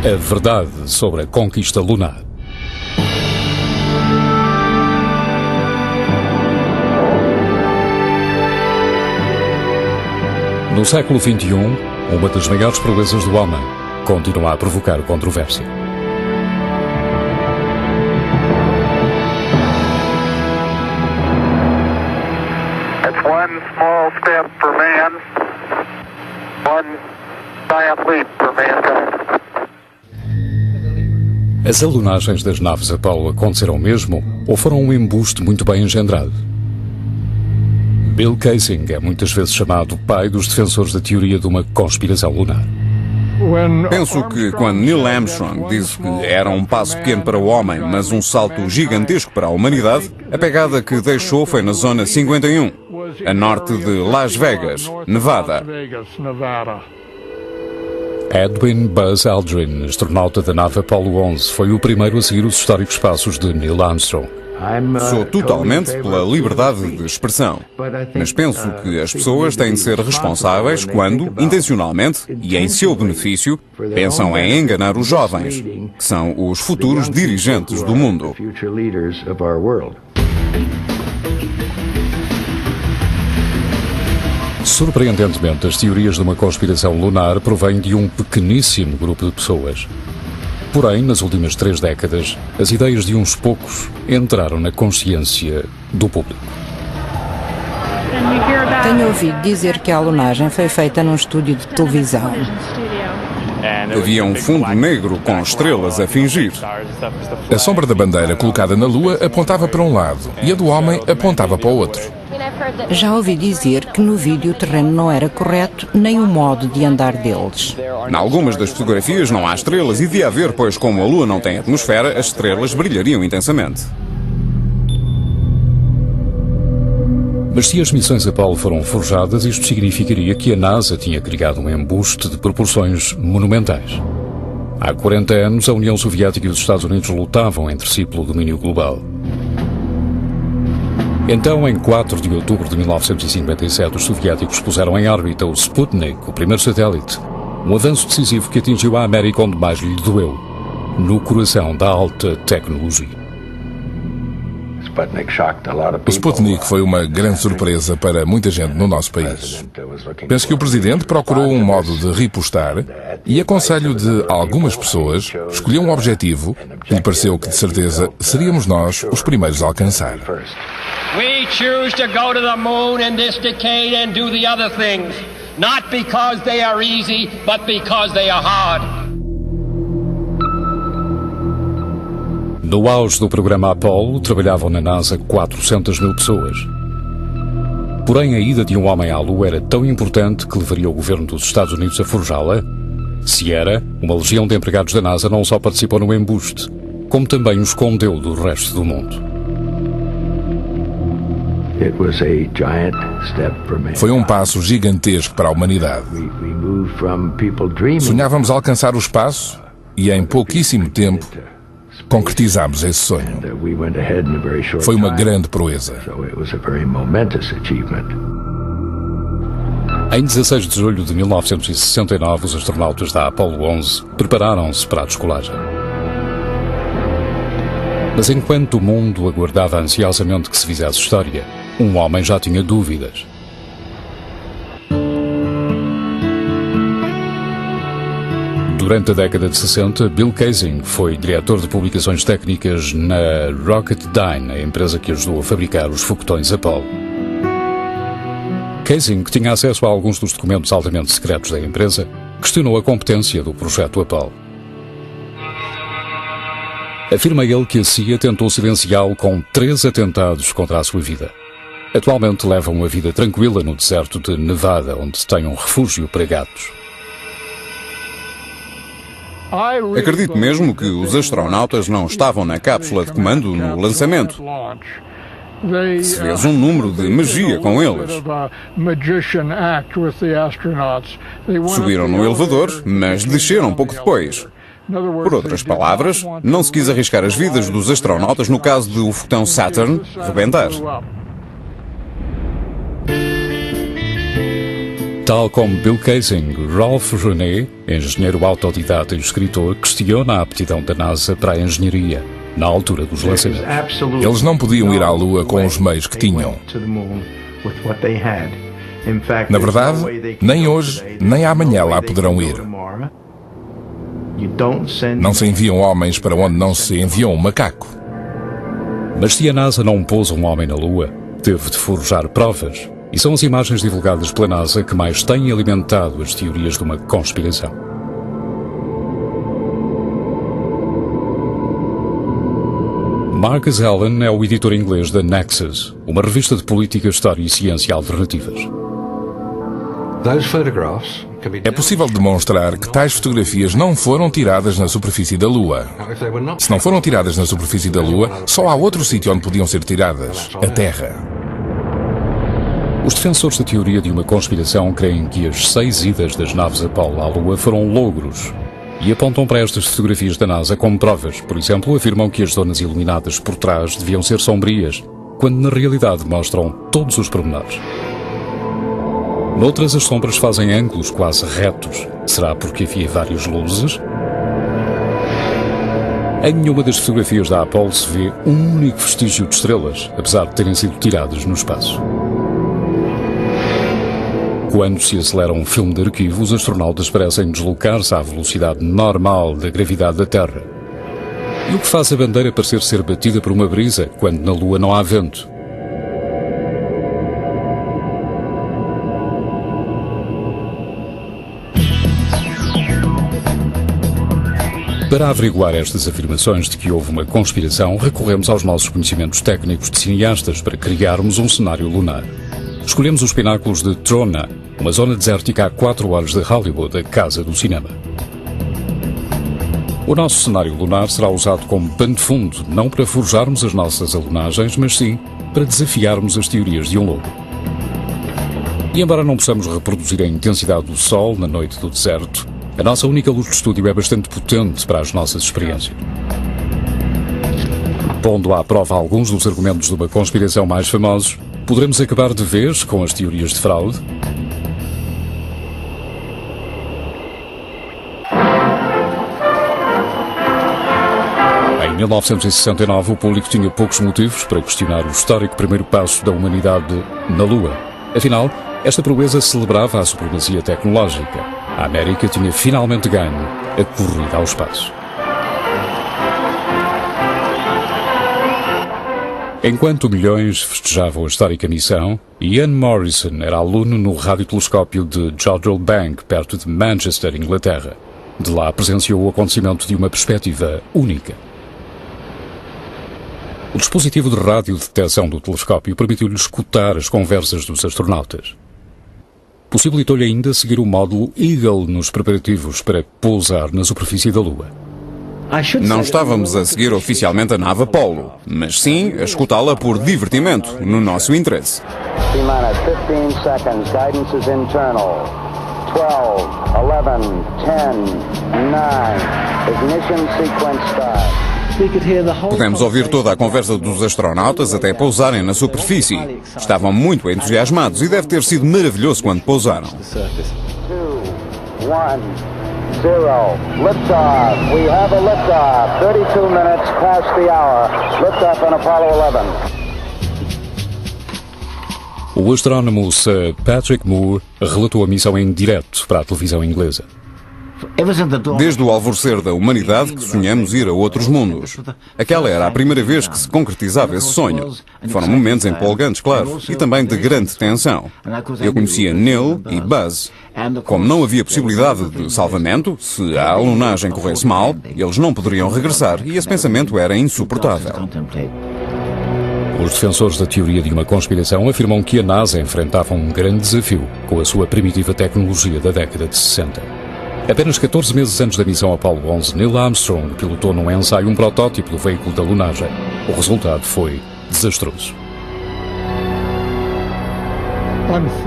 A verdade sobre a conquista lunar. No século XXI, uma das maiores proezas do homem continua a provocar controvérsia. It's one small step for man, one giant leap for mankind. As alunagens das naves Apollo aconteceram mesmo ou foram um embuste muito bem engendrado? Bill Kaysing é muitas vezes chamado o pai dos defensores da teoria de uma conspiração lunar. Penso que quando Neil Armstrong disse que era um passo pequeno para o homem, mas um salto gigantesco para a humanidade, a pegada que deixou foi na Zona 51, a norte de Las Vegas, Nevada. Edwin Buzz Aldrin, astronauta da nave Apollo 11, foi o primeiro a seguir os históricos passos de Neil Armstrong. Sou totalmente pela liberdade de expressão, mas penso que as pessoas têm de ser responsáveis quando, intencionalmente e em seu benefício, pensam em enganar os jovens, que são os futuros dirigentes do mundo. Surpreendentemente, as teorias de uma conspiração lunar provêm de um pequeníssimo grupo de pessoas. Porém, nas últimas 3 décadas, as ideias de uns poucos entraram na consciência do público. Tenho ouvido dizer que a alunagem foi feita num estúdio de televisão. Havia um fundo negro com estrelas a fingir. A sombra da bandeira colocada na Lua apontava para um lado e a do homem apontava para o outro. Já ouvi dizer que no vídeo o terreno não era correto, nem o modo de andar deles. Em algumas das fotografias não há estrelas e devia haver, pois como a Lua não tem atmosfera, as estrelas brilhariam intensamente. Mas se as missões Apollo foram forjadas, isto significaria que a NASA tinha criado um embuste de proporções monumentais. Há 40 anos, a União Soviética e os Estados Unidos lutavam entre si pelo domínio global. Então, em 4 de outubro de 1957, os soviéticos puseram em órbita o Sputnik, o primeiro satélite. Um avanço decisivo que atingiu a América onde mais lhe doeu, no coração da alta tecnologia. O Sputnik foi uma grande surpresa para muita gente no nosso país. Penso que o Presidente procurou um modo de ripostar e aconselho de algumas pessoas escolheu um objetivo que lhe pareceu que de certeza seríamos nós os primeiros a alcançar. We choose to go to the moon in this decade and do the other things, not because they are easy, but because they are hard. No auge do programa Apollo, trabalhavam na NASA 400 mil pessoas. Porém, a ida de um homem à Lua era tão importante que levaria o governo dos Estados Unidos a forjá-la. Se era, uma legião de empregados da NASA não só participou no embuste, como também o escondeu do resto do mundo. Foi um passo gigantesco para a humanidade. Sonhávamos alcançar o espaço e em pouquíssimo tempo concretizámos esse sonho. Foi uma grande proeza. Em 16 de julho de 1969, os astronautas da Apollo 11 prepararam-se para a descolagem. Mas enquanto o mundo aguardava ansiosamente que se fizesse história, um homem já tinha dúvidas. Durante a década de 60, Bill Kaysing foi diretor de publicações técnicas na Rocketdyne, a empresa que ajudou a fabricar os foguetões Apollo. Kaysing, que tinha acesso a alguns dos documentos altamente secretos da empresa, questionou a competência do projeto Apollo. Afirma ele que a CIA tentou silenciá-lo com 3 atentados contra a sua vida. Atualmente leva uma vida tranquila no deserto de Nevada, onde tem um refúgio para gatos. Acredito mesmo que os astronautas não estavam na cápsula de comando no lançamento. Se fez um número de magia com eles. Subiram no elevador, mas desceram pouco depois. Por outras palavras, não se quis arriscar as vidas dos astronautas no caso de o foguetão Saturn rebentar. Tal como Bill Kaysing, Ralph René, engenheiro autodidata e escritor, questiona a aptidão da NASA para a engenharia na altura dos lançamentos. Eles não podiam ir à Lua com os meios que tinham. Na verdade, nem hoje, nem amanhã lá poderão ir. Não se enviam homens para onde não se enviou um macaco. Mas se a NASA não pôs um homem na Lua, teve de forjar provas. E são as imagens divulgadas pela NASA que mais têm alimentado as teorias de uma conspiração. Marcus Allen é o editor inglês da Nexus, uma revista de política, história e ciência alternativas. É possível demonstrar que tais fotografias não foram tiradas na superfície da Lua. Se não foram tiradas na superfície da Lua, só há outro sítio onde podiam ser tiradas: a Terra. Os defensores da teoria de uma conspiração creem que as 6 idas das naves Apollo à Lua foram logros e apontam para estas fotografias da NASA como provas. Por exemplo, afirmam que as zonas iluminadas por trás deviam ser sombrias, quando na realidade mostram todos os pormenores. Noutras, as sombras fazem ângulos quase retos. Será porque havia várias luzes? Em nenhuma das fotografias da Apollo se vê um único vestígio de estrelas, apesar de terem sido tiradas no espaço. Quando se acelera um filme de arquivo, os astronautas parecem deslocar-se à velocidade normal da gravidade da Terra. E o que faz a bandeira parecer ser batida por uma brisa, quando na Lua não há vento? Para averiguar estas afirmações de que houve uma conspiração, recorremos aos nossos conhecimentos técnicos de cineastas para criarmos um cenário lunar. Escolhemos os pináculos de Trona, uma zona desértica a 4 horas de Hollywood, a casa do cinema. O nosso cenário lunar será usado como pano de fundo, não para forjarmos as nossas alunagens, mas sim para desafiarmos as teorias de um lobo. E embora não possamos reproduzir a intensidade do Sol na noite do deserto, a nossa única luz de estúdio é bastante potente para as nossas experiências. Pondo à prova alguns dos argumentos de uma conspiração mais famosos, poderemos acabar de vez com as teorias de fraude? Em 1969, o público tinha poucos motivos para questionar o histórico primeiro passo da humanidade na Lua. Afinal, esta proeza celebrava a supremacia tecnológica. A América tinha finalmente ganho a corrida ao espaço. Enquanto milhões festejavam a histórica missão, Ian Morrison era aluno no radiotelescópio de Jodrell Bank, perto de Manchester, Inglaterra. De lá presenciou o acontecimento de uma perspectiva única. O dispositivo de radiodetecção do telescópio permitiu-lhe escutar as conversas dos astronautas. Possibilitou-lhe ainda seguir o módulo Eagle nos preparativos para pousar na superfície da Lua. Não estávamos a seguir oficialmente a nave Apollo, mas sim a escutá-la por divertimento, no nosso interesse. T-minus 15 seconds, guidance is internal. 12, 11, 10, 9, ignition sequence start. Pudemos ouvir toda a conversa dos astronautas até pousarem na superfície. Estavam muito entusiasmados e deve ter sido maravilhoso quando pousaram. 2, 1, 0, liftoff. We have a liftoff. 32 minutes past the hour. Liftoff on Apollo 11. O astrónomo Sir Patrick Moore relatou a missão em direto para a televisão inglesa. Desde o alvorecer da humanidade que sonhamos ir a outros mundos. Aquela era a primeira vez que se concretizava esse sonho. Foram momentos empolgantes, claro, e também de grande tensão. Eu conhecia Neil e Buzz. Como não havia possibilidade de salvamento, se a alunagem corresse mal, eles não poderiam regressar, e esse pensamento era insuportável. Os defensores da teoria de uma conspiração afirmam que a NASA enfrentava um grande desafio com a sua primitiva tecnologia da década de 60. Apenas 14 meses antes da missão Apollo 11, Neil Armstrong pilotou num ensaio um protótipo do veículo da lunagem. O resultado foi desastroso.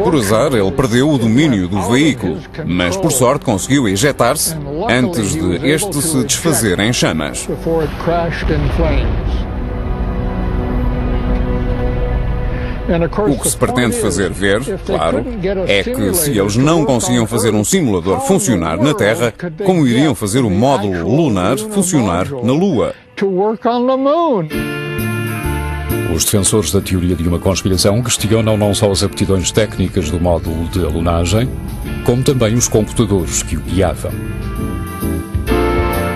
Por azar, ele perdeu o domínio do veículo, mas por sorte conseguiu ejetar-se antes de este se desfazer em chamas. O que se pretende fazer ver, claro, é que se eles não conseguiam fazer um simulador funcionar na Terra, como iriam fazer o módulo lunar funcionar na Lua? Os defensores da teoria de uma conspiração questionam não só as aptidões técnicas do módulo de alunagem, como também os computadores que o guiavam.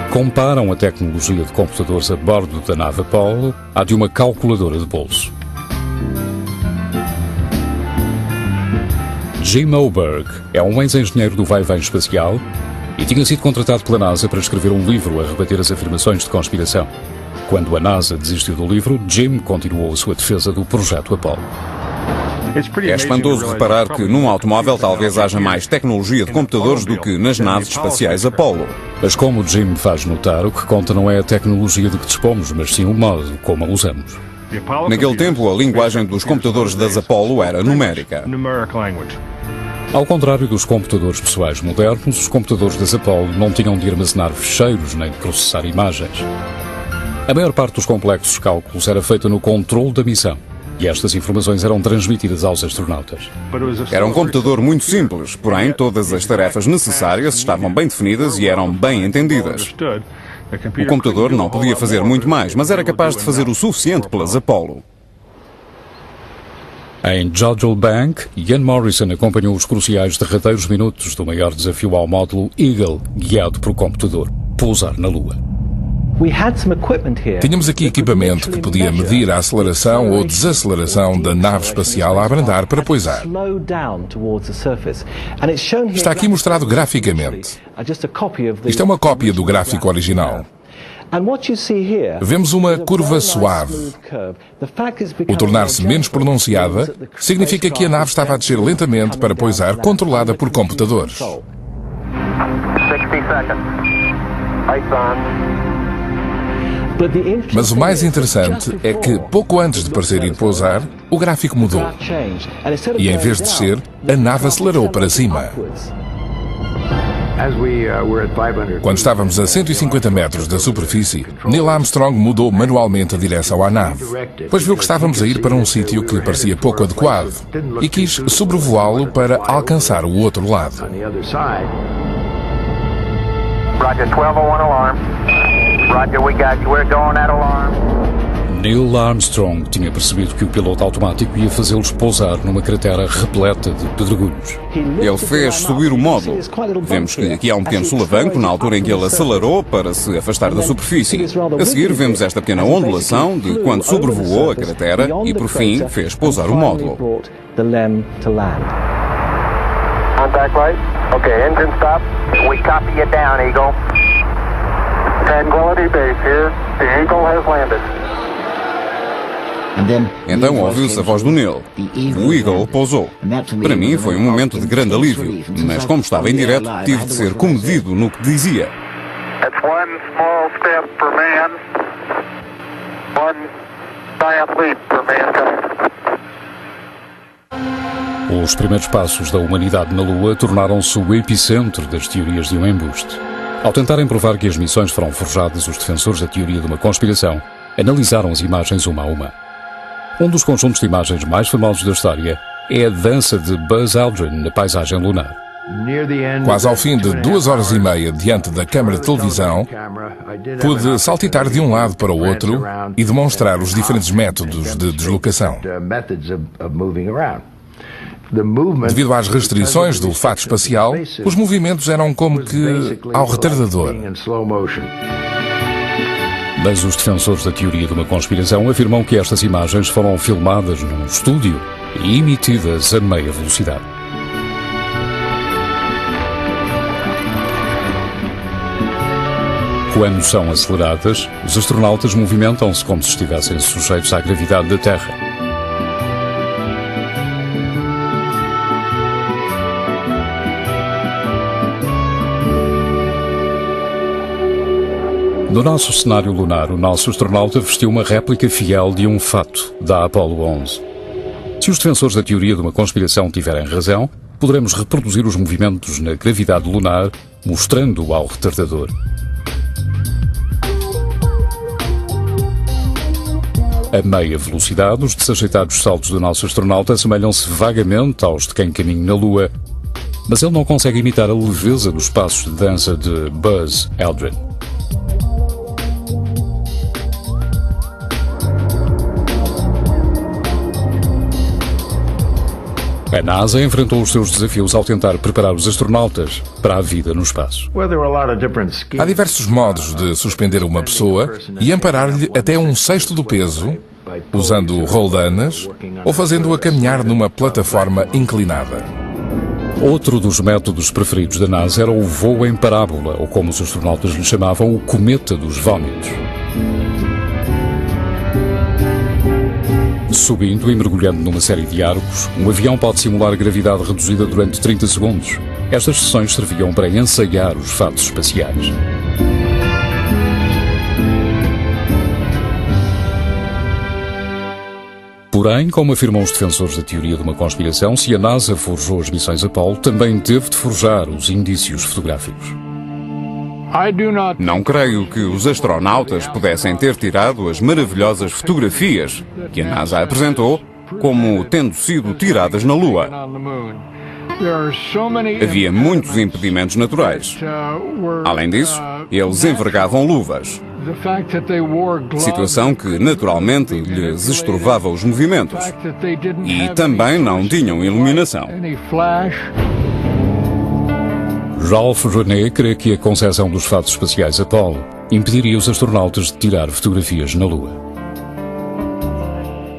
Comparam a tecnologia de computadores a bordo da nave Apollo à de uma calculadora de bolso. Jim Oberg é um ex-engenheiro do vai-vem espacial e tinha sido contratado pela NASA para escrever um livro a rebater as afirmações de conspiração. Quando a NASA desistiu do livro, Jim continuou a sua defesa do projeto Apollo. É espantoso reparar que num automóvel talvez haja mais tecnologia de computadores do que nas naves espaciais Apollo. Mas como Jim faz notar, o que conta não é a tecnologia de que dispomos, mas sim o modo como a usamos. Naquele tempo, a linguagem dos computadores das Apollo era numérica. Ao contrário dos computadores pessoais modernos, os computadores das Apollo não tinham de armazenar ficheiros nem de processar imagens. A maior parte dos complexos cálculos era feita no controle da missão, e estas informações eram transmitidas aos astronautas. Era um computador muito simples, porém todas as tarefas necessárias estavam bem definidas e eram bem entendidas. O computador não podia fazer muito mais, mas era capaz de fazer o suficiente pelas Apollo. Em Jodrell Bank, Ian Morrison acompanhou os cruciais derradeiros minutos do maior desafio ao módulo Eagle, guiado por computador, pousar na Lua. Tínhamos aqui equipamento que podia medir a aceleração ou desaceleração da nave espacial a abrandar para pousar. Está aqui mostrado graficamente. Isto é uma cópia do gráfico original. Vemos uma curva suave. O tornar-se menos pronunciada significa que a nave estava a descer lentamente para pousar, controlada por computadores. 60 seconds. Lights on. Mas o mais interessante é que, pouco antes de parecer ir pousar, o gráfico mudou. E em vez de descer, a nave acelerou para cima. Quando estávamos a 150 metros da superfície, Neil Armstrong mudou manualmente a direção à nave, pois viu que estávamos a ir para um sítio que parecia pouco adequado e quis sobrevoá-lo para alcançar o outro lado. Roger, 1201 alarm. Roger, we got you. We're going at alarm. Neil Armstrong tinha percebido que o piloto automático ia fazê-los pousar numa cratera repleta de pedregulhos. Ele fez subir o módulo. Vemos que aqui há um pequeno solavanco na altura em que ele acelerou para se afastar da superfície. A seguir vemos esta pequena ondulação de quando sobrevoou a cratera e, por fim, fez pousar o módulo. Contact light. Okay, engine stop. We copy you down, Eagle. Tranquility Base here. The Eagle has landed. Então ouviu-se a voz do Neil. O Eagle pousou. Para mim foi um momento de grande alívio, mas como estava em direto, tive de ser comedido no que dizia. That's one small step for man, one giant leap for mankind. Os primeiros passos da humanidade na Lua tornaram-se o epicentro das teorias de um embuste. Ao tentarem provar que as missões foram forjadas, os defensores da teoria de uma conspiração analisaram as imagens uma a uma. Um dos conjuntos de imagens mais famosos da história é a dança de Buzz Aldrin na paisagem lunar. Quase ao fim de 2 horas e meia diante da câmara de televisão, pude saltitar de um lado para o outro e demonstrar os diferentes métodos de deslocação. Devido às restrições do olfato espacial, os movimentos eram como que ao retardador. Mas os defensores da teoria de uma conspiração afirmam que estas imagens foram filmadas num estúdio e emitidas a meia velocidade. Quando são aceleradas, os astronautas movimentam-se como se estivessem sujeitos à gravidade da Terra. No nosso cenário lunar, o nosso astronauta vestiu uma réplica fiel de um fato da Apollo 11. Se os defensores da teoria de uma conspiração tiverem razão, poderemos reproduzir os movimentos na gravidade lunar, mostrando-o ao retardador. A meia velocidade, os desajeitados saltos do nosso astronauta assemelham-se vagamente aos de quem caminha na Lua, mas ele não consegue imitar a leveza dos passos de dança de Buzz Aldrin. A NASA enfrentou os seus desafios ao tentar preparar os astronautas para a vida no espaço. Há diversos modos de suspender uma pessoa e amparar-lhe até 1/6 do peso, usando roldanas ou fazendo-a caminhar numa plataforma inclinada. Outro dos métodos preferidos da NASA era o voo em parábola, ou como os astronautas lhe chamavam, o cometa dos vômitos. Subindo e mergulhando numa série de arcos, um avião pode simular gravidade reduzida durante 30 segundos. Estas sessões serviam para ensaiar os fatos espaciais. Porém, como afirmam os defensores da teoria de uma conspiração, se a NASA forjou as missões Apollo, também teve de forjar os indícios fotográficos. Não creio que os astronautas pudessem ter tirado as maravilhosas fotografias que a NASA apresentou como tendo sido tiradas na Lua. Havia muitos impedimentos naturais. Além disso, eles envergavam luvas, situação que naturalmente lhes estorvava os movimentos, e também não tinham iluminação. Ralph René crê que a concepção dos fatos espaciais Apollo impediria os astronautas de tirar fotografias na Lua.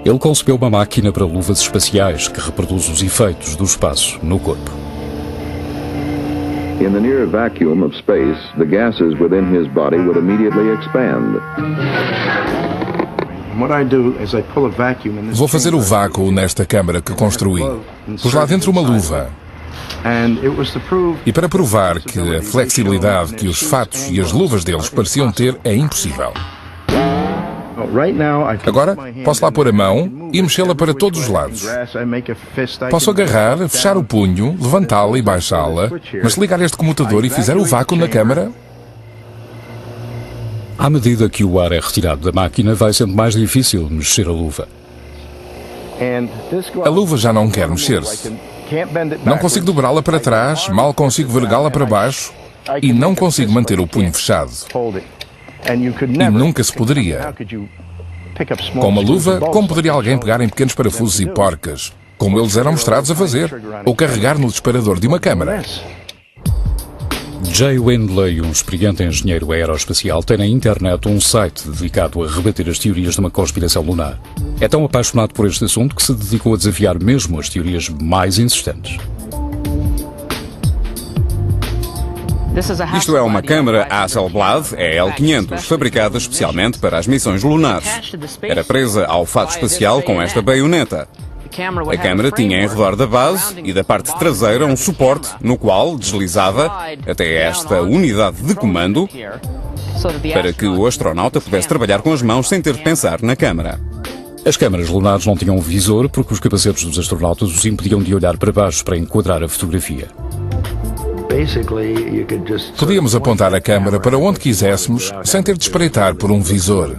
Ele concebeu uma máquina para luvas espaciais que reproduz os efeitos do espaço no corpo. In the near vacuum of space, the gases within his body would immediately expand. Vou fazer o vácuo nesta câmara que construí. Pus lá dentro uma luva. E para provar que a flexibilidade que os fatos e as luvas deles pareciam ter é impossível. Agora, posso lá pôr a mão e mexê-la para todos os lados. Posso agarrar, fechar o punho, levantá-la e baixá-la, mas se ligar este comutador e fizer o vácuo na câmara... À medida que o ar é retirado da máquina, vai sendo mais difícil mexer a luva. A luva já não quer mexer-se. Não consigo dobrá-la para trás, mal consigo vergá-la para baixo e não consigo manter o punho fechado. E nunca se poderia. Com uma luva, como poderia alguém pegar em pequenos parafusos e porcas, como eles eram mostrados a fazer, ou carregar no disparador de uma câmara? Jay Windley, um experiente engenheiro aeroespacial, tem na internet um site dedicado a rebater as teorias de uma conspiração lunar. É tão apaixonado por este assunto que se dedicou a desafiar mesmo as teorias mais insistentes. Isto é uma câmara Hasselblad EL500, fabricada especialmente para as missões lunares. Era presa ao fato espacial com esta baioneta. A câmara tinha em redor da base e da parte traseira um suporte no qual deslizava até esta unidade de comando para que o astronauta pudesse trabalhar com as mãos sem ter de pensar na câmara. As câmaras lunares não tinham visor porque os capacetes dos astronautas os impediam de olhar para baixo para enquadrar a fotografia. Podíamos apontar a câmara para onde quiséssemos sem ter de espreitar por um visor.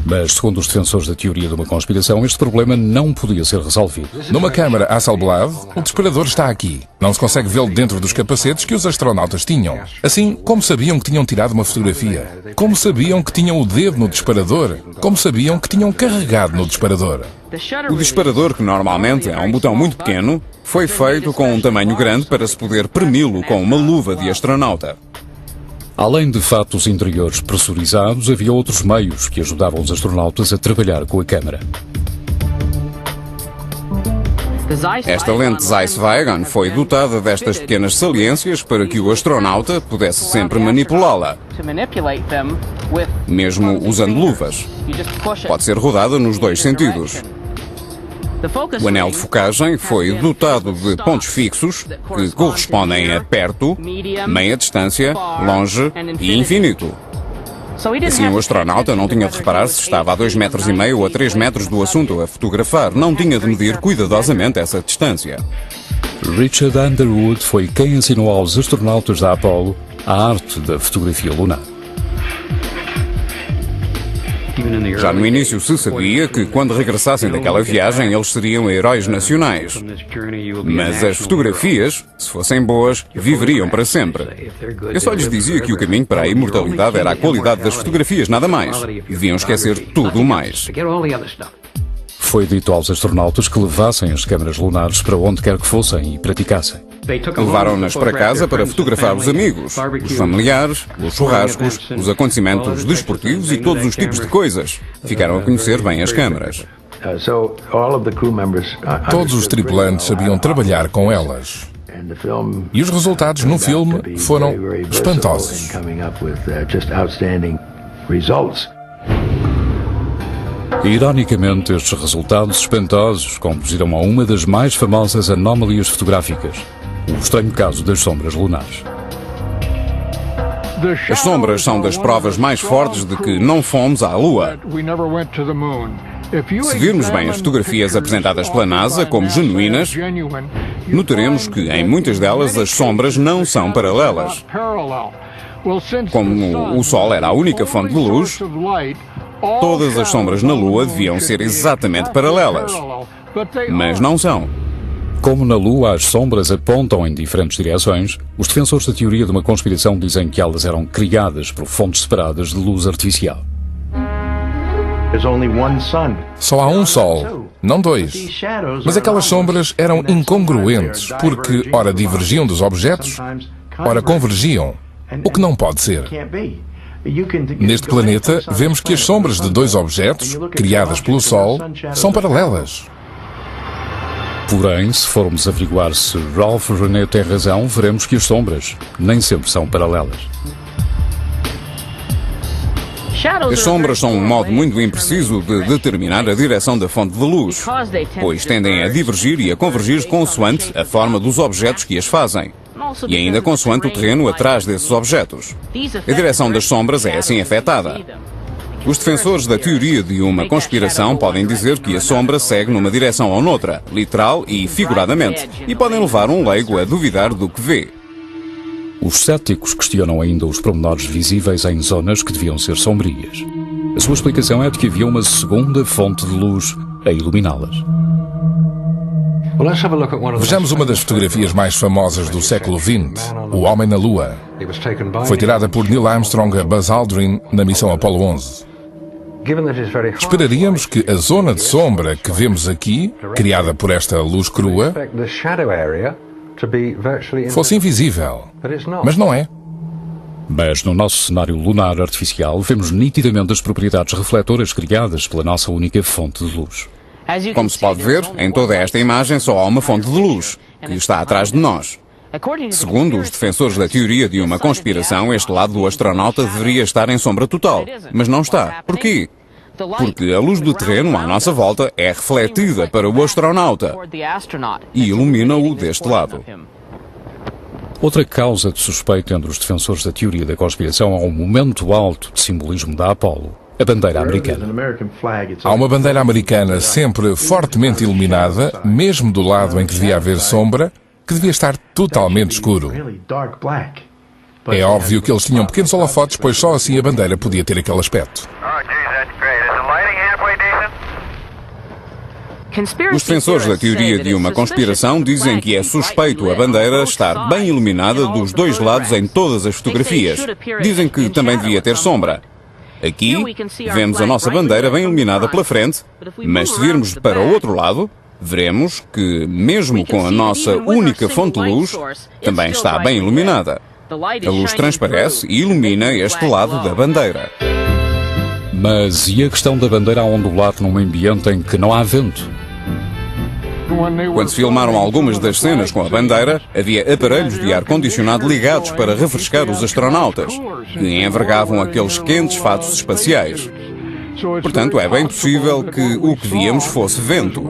Mas, segundo os defensores da teoria de uma conspiração, este problema não podia ser resolvido. Numa câmara Hasselblad, o disparador está aqui. Não se consegue vê-lo dentro dos capacetes que os astronautas tinham. Assim, como sabiam que tinham tirado uma fotografia? Como sabiam que tinham o dedo no disparador? Como sabiam que tinham carregado no disparador? O disparador, que normalmente é um botão muito pequeno, foi feito com um tamanho grande para se poder premi-lo com uma luva de astronauta. Além de fatos interiores pressurizados, havia outros meios que ajudavam os astronautas a trabalhar com a câmara. Esta lente Zeiss-Weygand foi dotada destas pequenas saliências para que o astronauta pudesse sempre manipulá-la, mesmo usando luvas. Pode ser rodada nos dois sentidos. O anel de focagem foi dotado de pontos fixos que correspondem a perto, meia distância, longe e infinito. Assim, o astronauta não tinha de reparar se estava a 2,5 metros ou a 3 metros do assunto a fotografar. Não tinha de medir cuidadosamente essa distância. Richard Underwood foi quem ensinou aos astronautas da Apollo a arte da fotografia lunar. Já no início se sabia que, quando regressassem daquela viagem, eles seriam heróis nacionais. Mas as fotografias, se fossem boas, viveriam para sempre. Eu só lhes dizia que o caminho para a imortalidade era a qualidade das fotografias, nada mais. Deviam esquecer tudo o mais. Foi dito aos astronautas que levassem as câmaras lunares para onde quer que fossem e praticassem. Levaram-nas para casa para fotografar os amigos, os familiares, os churrascos, os acontecimentos desportivos e todos os tipos de coisas. Ficaram a conhecer bem as câmaras. Todos os tripulantes sabiam trabalhar com elas. E os resultados no filme foram espantosos. Ironicamente, estes resultados espantosos conduziram a uma das mais famosas anomalias fotográficas, o estranho caso das sombras lunares. As sombras são das provas mais fortes de que não fomos à Lua. Se virmos bem as fotografias apresentadas pela NASA como genuínas, notaremos que em muitas delas as sombras não são paralelas. Como o Sol era a única fonte de luz, todas as sombras na Lua deviam ser exatamente paralelas, mas não são. Como na Lua as sombras apontam em diferentes direções, os defensores da teoria de uma conspiração dizem que elas eram criadas por fontes separadas de luz artificial. Só há um Sol, não dois. Mas aquelas sombras eram incongruentes, porque ora divergiam dos objetos, ora convergiam, o que não pode ser. Neste planeta, vemos que as sombras de dois objetos, criadas pelo Sol, são paralelas. Porém, se formos averiguar se Ralph René tem razão, veremos que as sombras nem sempre são paralelas. As sombras são um modo muito impreciso de determinar a direção da fonte de luz, pois tendem a divergir e a convergir consoante a forma dos objetos que as fazem, e ainda consoante o terreno atrás desses objetos. A direção das sombras é assim afetada. Os defensores da teoria de uma conspiração podem dizer que a sombra segue numa direção ou noutra, literal e figuradamente, e podem levar um leigo a duvidar do que vê. Os céticos questionam ainda os pormenores visíveis em zonas que deviam ser sombrias. A sua explicação é de que havia uma segunda fonte de luz a iluminá-las. Vejamos uma das fotografias mais famosas do século XX, O Homem na Lua. Foi tirada por Neil Armstrong a Buzz Aldrin na missão Apollo 11. Esperaríamos que a zona de sombra que vemos aqui, criada por esta luz crua, fosse invisível, mas não é. Mas no nosso cenário lunar artificial vemos nitidamente as propriedades refletoras criadas pela nossa única fonte de luz. Como se pode ver, em toda esta imagem só há uma fonte de luz, que está atrás de nós. Segundo os defensores da teoria de uma conspiração, este lado do astronauta deveria estar em sombra total, mas não está. Porquê? Porque a luz do terreno à nossa volta é refletida para o astronauta e ilumina-o deste lado. Outra causa de suspeito entre os defensores da teoria da conspiração é um momento alto de simbolismo da Apollo, a bandeira americana. Há uma bandeira americana sempre fortemente iluminada, mesmo do lado em que devia haver sombra, que devia estar totalmente escuro. É óbvio que eles tinham pequenos holofotes, pois só assim a bandeira podia ter aquele aspecto. Os defensores da teoria de uma conspiração dizem que é suspeito a bandeira estar bem iluminada dos dois lados em todas as fotografias. Dizem que também devia ter sombra. Aqui, vemos a nossa bandeira bem iluminada pela frente, mas se virmos para o outro lado, veremos que, mesmo com a nossa única fonte de luz, também está bem iluminada. A luz transparece e ilumina este lado da bandeira. Mas e a questão da bandeira a ondular num ambiente em que não há vento? Quando se filmaram algumas das cenas com a bandeira, havia aparelhos de ar-condicionado ligados para refrescar os astronautas, que envergavam aqueles quentes fatos espaciais. Portanto, é bem possível que o que víamos fosse vento.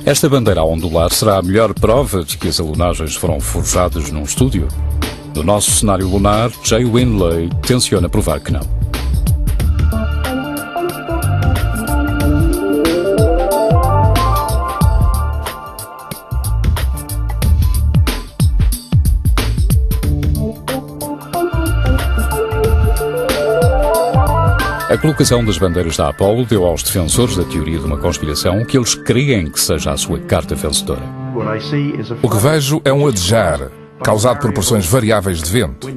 Esta bandeira a ondular será a melhor prova de que as alunagens foram forjadas num estúdio? No nosso cenário lunar, Jay Winley tenciona provar que não. A colocação das bandeiras da Apollo deu aos defensores da teoria de uma conspiração que eles creem que seja a sua carta vencedora. O que vejo é um adejar, causado por pressões variáveis de vento.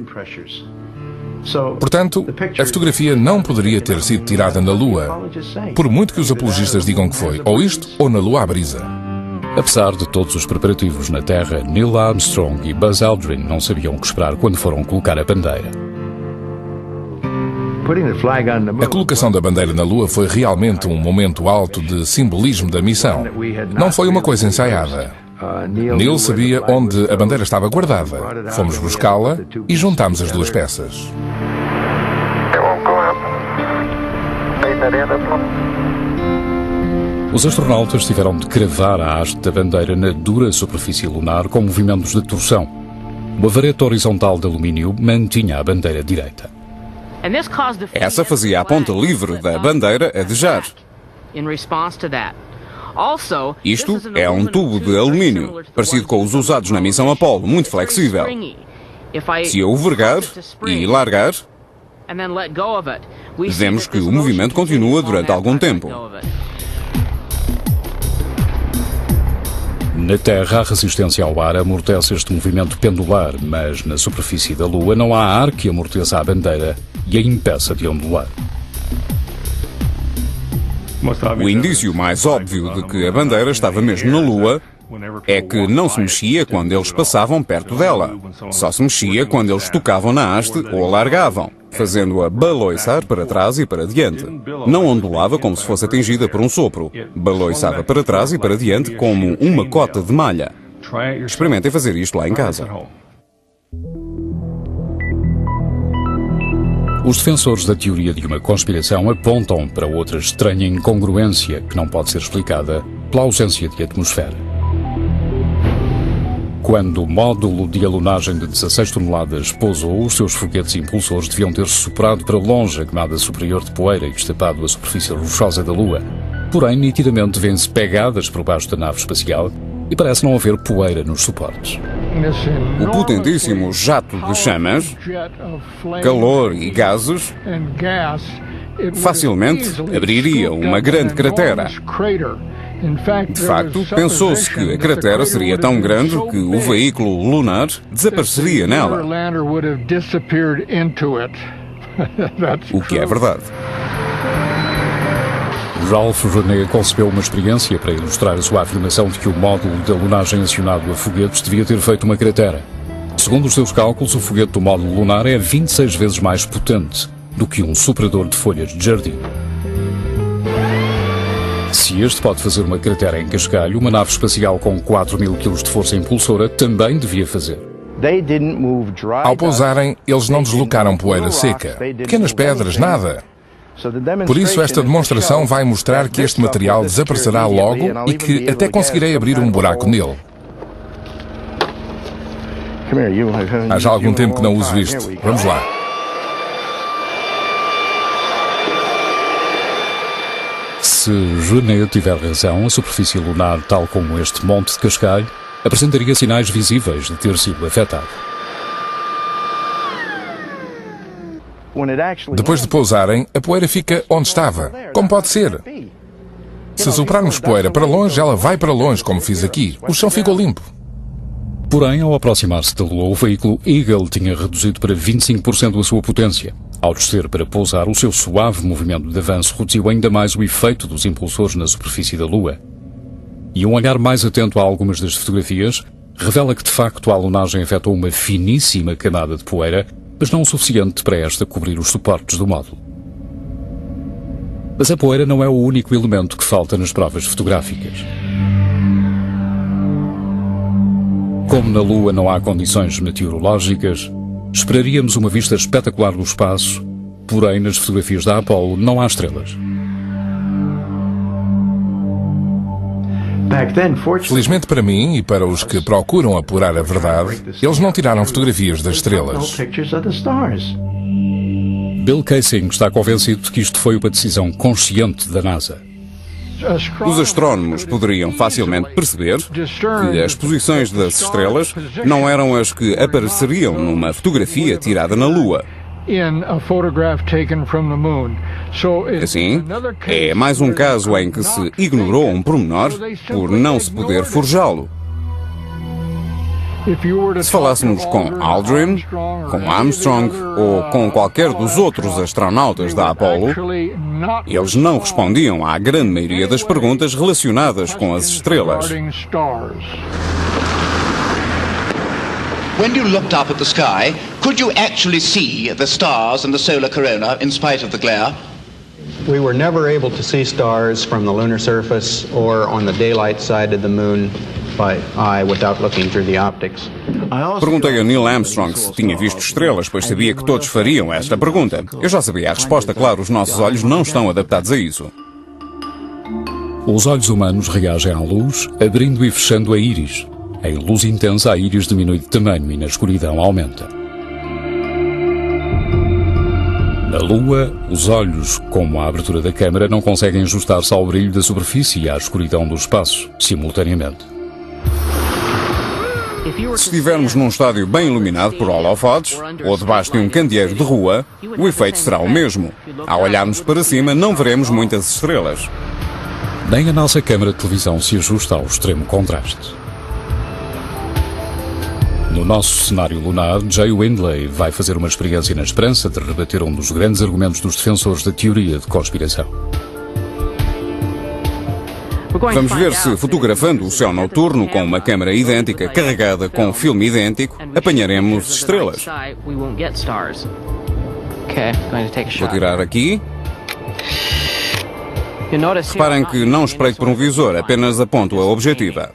Portanto, a fotografia não poderia ter sido tirada na Lua, por muito que os apologistas digam que foi ou isto ou na Lua à brisa. Apesar de todos os preparativos na Terra, Neil Armstrong e Buzz Aldrin não sabiam o que esperar quando foram colocar a bandeira. A colocação da bandeira na Lua foi realmente um momento alto de simbolismo da missão. Não foi uma coisa ensaiada. Neil sabia onde a bandeira estava guardada. Fomos buscá-la e juntámos as duas peças. Os astronautas tiveram de cravar a haste da bandeira na dura superfície lunar com movimentos de torção. Uma vareta horizontal de alumínio mantinha a bandeira direita. Essa fazia a ponta livre da bandeira adejar. Isto é um tubo de alumínio, parecido com os usados na missão Apollo, muito flexível. Se eu o vergar e largar, vemos que o movimento continua durante algum tempo. Na Terra, a resistência ao ar amortece este movimento pendular, mas na superfície da Lua não há ar que amorteça a bandeira e a impeça de ondular. O indício mais óbvio de que a bandeira estava mesmo na Lua é que não se mexia quando eles passavam perto dela. Só se mexia quando eles tocavam na haste ou a largavam, fazendo-a baloiçar para trás e para diante. Não ondulava como se fosse atingida por um sopro. Baloiçava para trás e para diante como uma cota de malha. Experimentem fazer isto lá em casa. Os defensores da teoria de uma conspiração apontam para outra estranha incongruência que não pode ser explicada pela ausência de atmosfera. Quando o módulo de alunagem de 16 toneladas pousou, os seus foguetes impulsores deviam ter soprado para longe a camada superior de poeira e destapado a superfície rochosa da Lua. Porém, nitidamente vêem-se pegadas por baixo da nave espacial e parece não haver poeira nos suportes. O potentíssimo jato de chamas, calor e gases facilmente abriria uma grande cratera. De facto, pensou-se que a cratera seria tão grande que o veículo lunar desapareceria nela. O que é verdade. Ralph René concebeu uma experiência para ilustrar a sua afirmação de que o módulo de alunagem acionado a foguetes devia ter feito uma cratera. Segundo os seus cálculos, o foguete do módulo lunar é 26 vezes mais potente do que um soprador de folhas de jardim. Se este pode fazer uma cratera em cascalho, uma nave espacial com 4.000 kg de força impulsora também devia fazer. Ao pousarem, eles não deslocaram poeira seca, pequenas pedras, nada. Por isso, esta demonstração vai mostrar que este material desaparecerá logo e que até conseguirei abrir um buraco nele. Há já algum tempo que não uso isto. Vamos lá. Se René tiver razão, a superfície lunar, tal como este monte de cascalho, apresentaria sinais visíveis de ter sido afetado. Depois de pousarem, a poeira fica onde estava. Como pode ser? Se soprarmos poeira para longe, ela vai para longe, como fiz aqui. O chão ficou limpo. Porém, ao aproximar-se da Lua, o veículo Eagle tinha reduzido para 25% a sua potência. Ao descer para pousar, o seu suave movimento de avanço reduziu ainda mais o efeito dos impulsores na superfície da Lua. E um olhar mais atento a algumas das fotografias revela que, de facto, a alunagem afetou uma finíssima camada de poeira, mas não o suficiente para esta cobrir os suportes do módulo. Mas a poeira não é o único elemento que falta nas provas fotográficas. Como na Lua não há condições meteorológicas, esperaríamos uma vista espetacular do espaço, porém nas fotografias da Apollo não há estrelas. Felizmente para mim e para os que procuram apurar a verdade, eles não tiraram fotografias das estrelas. Bill Kaysing está convencido de que isto foi uma decisão consciente da NASA. Os astrónomos poderiam facilmente perceber que as posições das estrelas não eram as que apareceriam numa fotografia tirada na Lua. Assim, é mais um caso em que se ignorou um pormenor por não se poder forjá-lo. Se falássemos com Aldrin, com Armstrong ou com qualquer dos outros astronautas da Apollo, eles não respondiam à grande maioria das perguntas relacionadas com as estrelas. When you looked up at the sky, could you actually see the stars and the solar corona in spite of the glare? We were never able to see stars from the lunar surface or on the daylight side of the moon by eye without looking through the optics. Perguntei a Neil Armstrong se tinha visto estrelas, pois sabia que todos fariam esta pergunta. Eu já sabia a resposta, claro, os nossos olhos não estão adaptados a isso. Os olhos humanos reagem à luz, abrindo e fechando a íris. Em luz intensa, a íris diminui de tamanho e na escuridão aumenta. Na Lua, os olhos, como a abertura da câmara, não conseguem ajustar-se ao brilho da superfície e à escuridão do espaço, simultaneamente. Se estivermos num estádio bem iluminado por holofotes ou debaixo de um candeeiro de rua, o efeito será o mesmo. Ao olharmos para cima, não veremos muitas estrelas. Nem a nossa câmara de televisão se ajusta ao extremo contraste. No nosso cenário lunar, Jay Windley vai fazer uma experiência na esperança de rebater um dos grandes argumentos dos defensores da teoria de conspiração. Vamos ver se, fotografando o céu noturno com uma câmara idêntica carregada com um filme idêntico, apanharemos estrelas. Vou tirar aqui. Reparem que não espreito por um visor, apenas aponto a objetiva.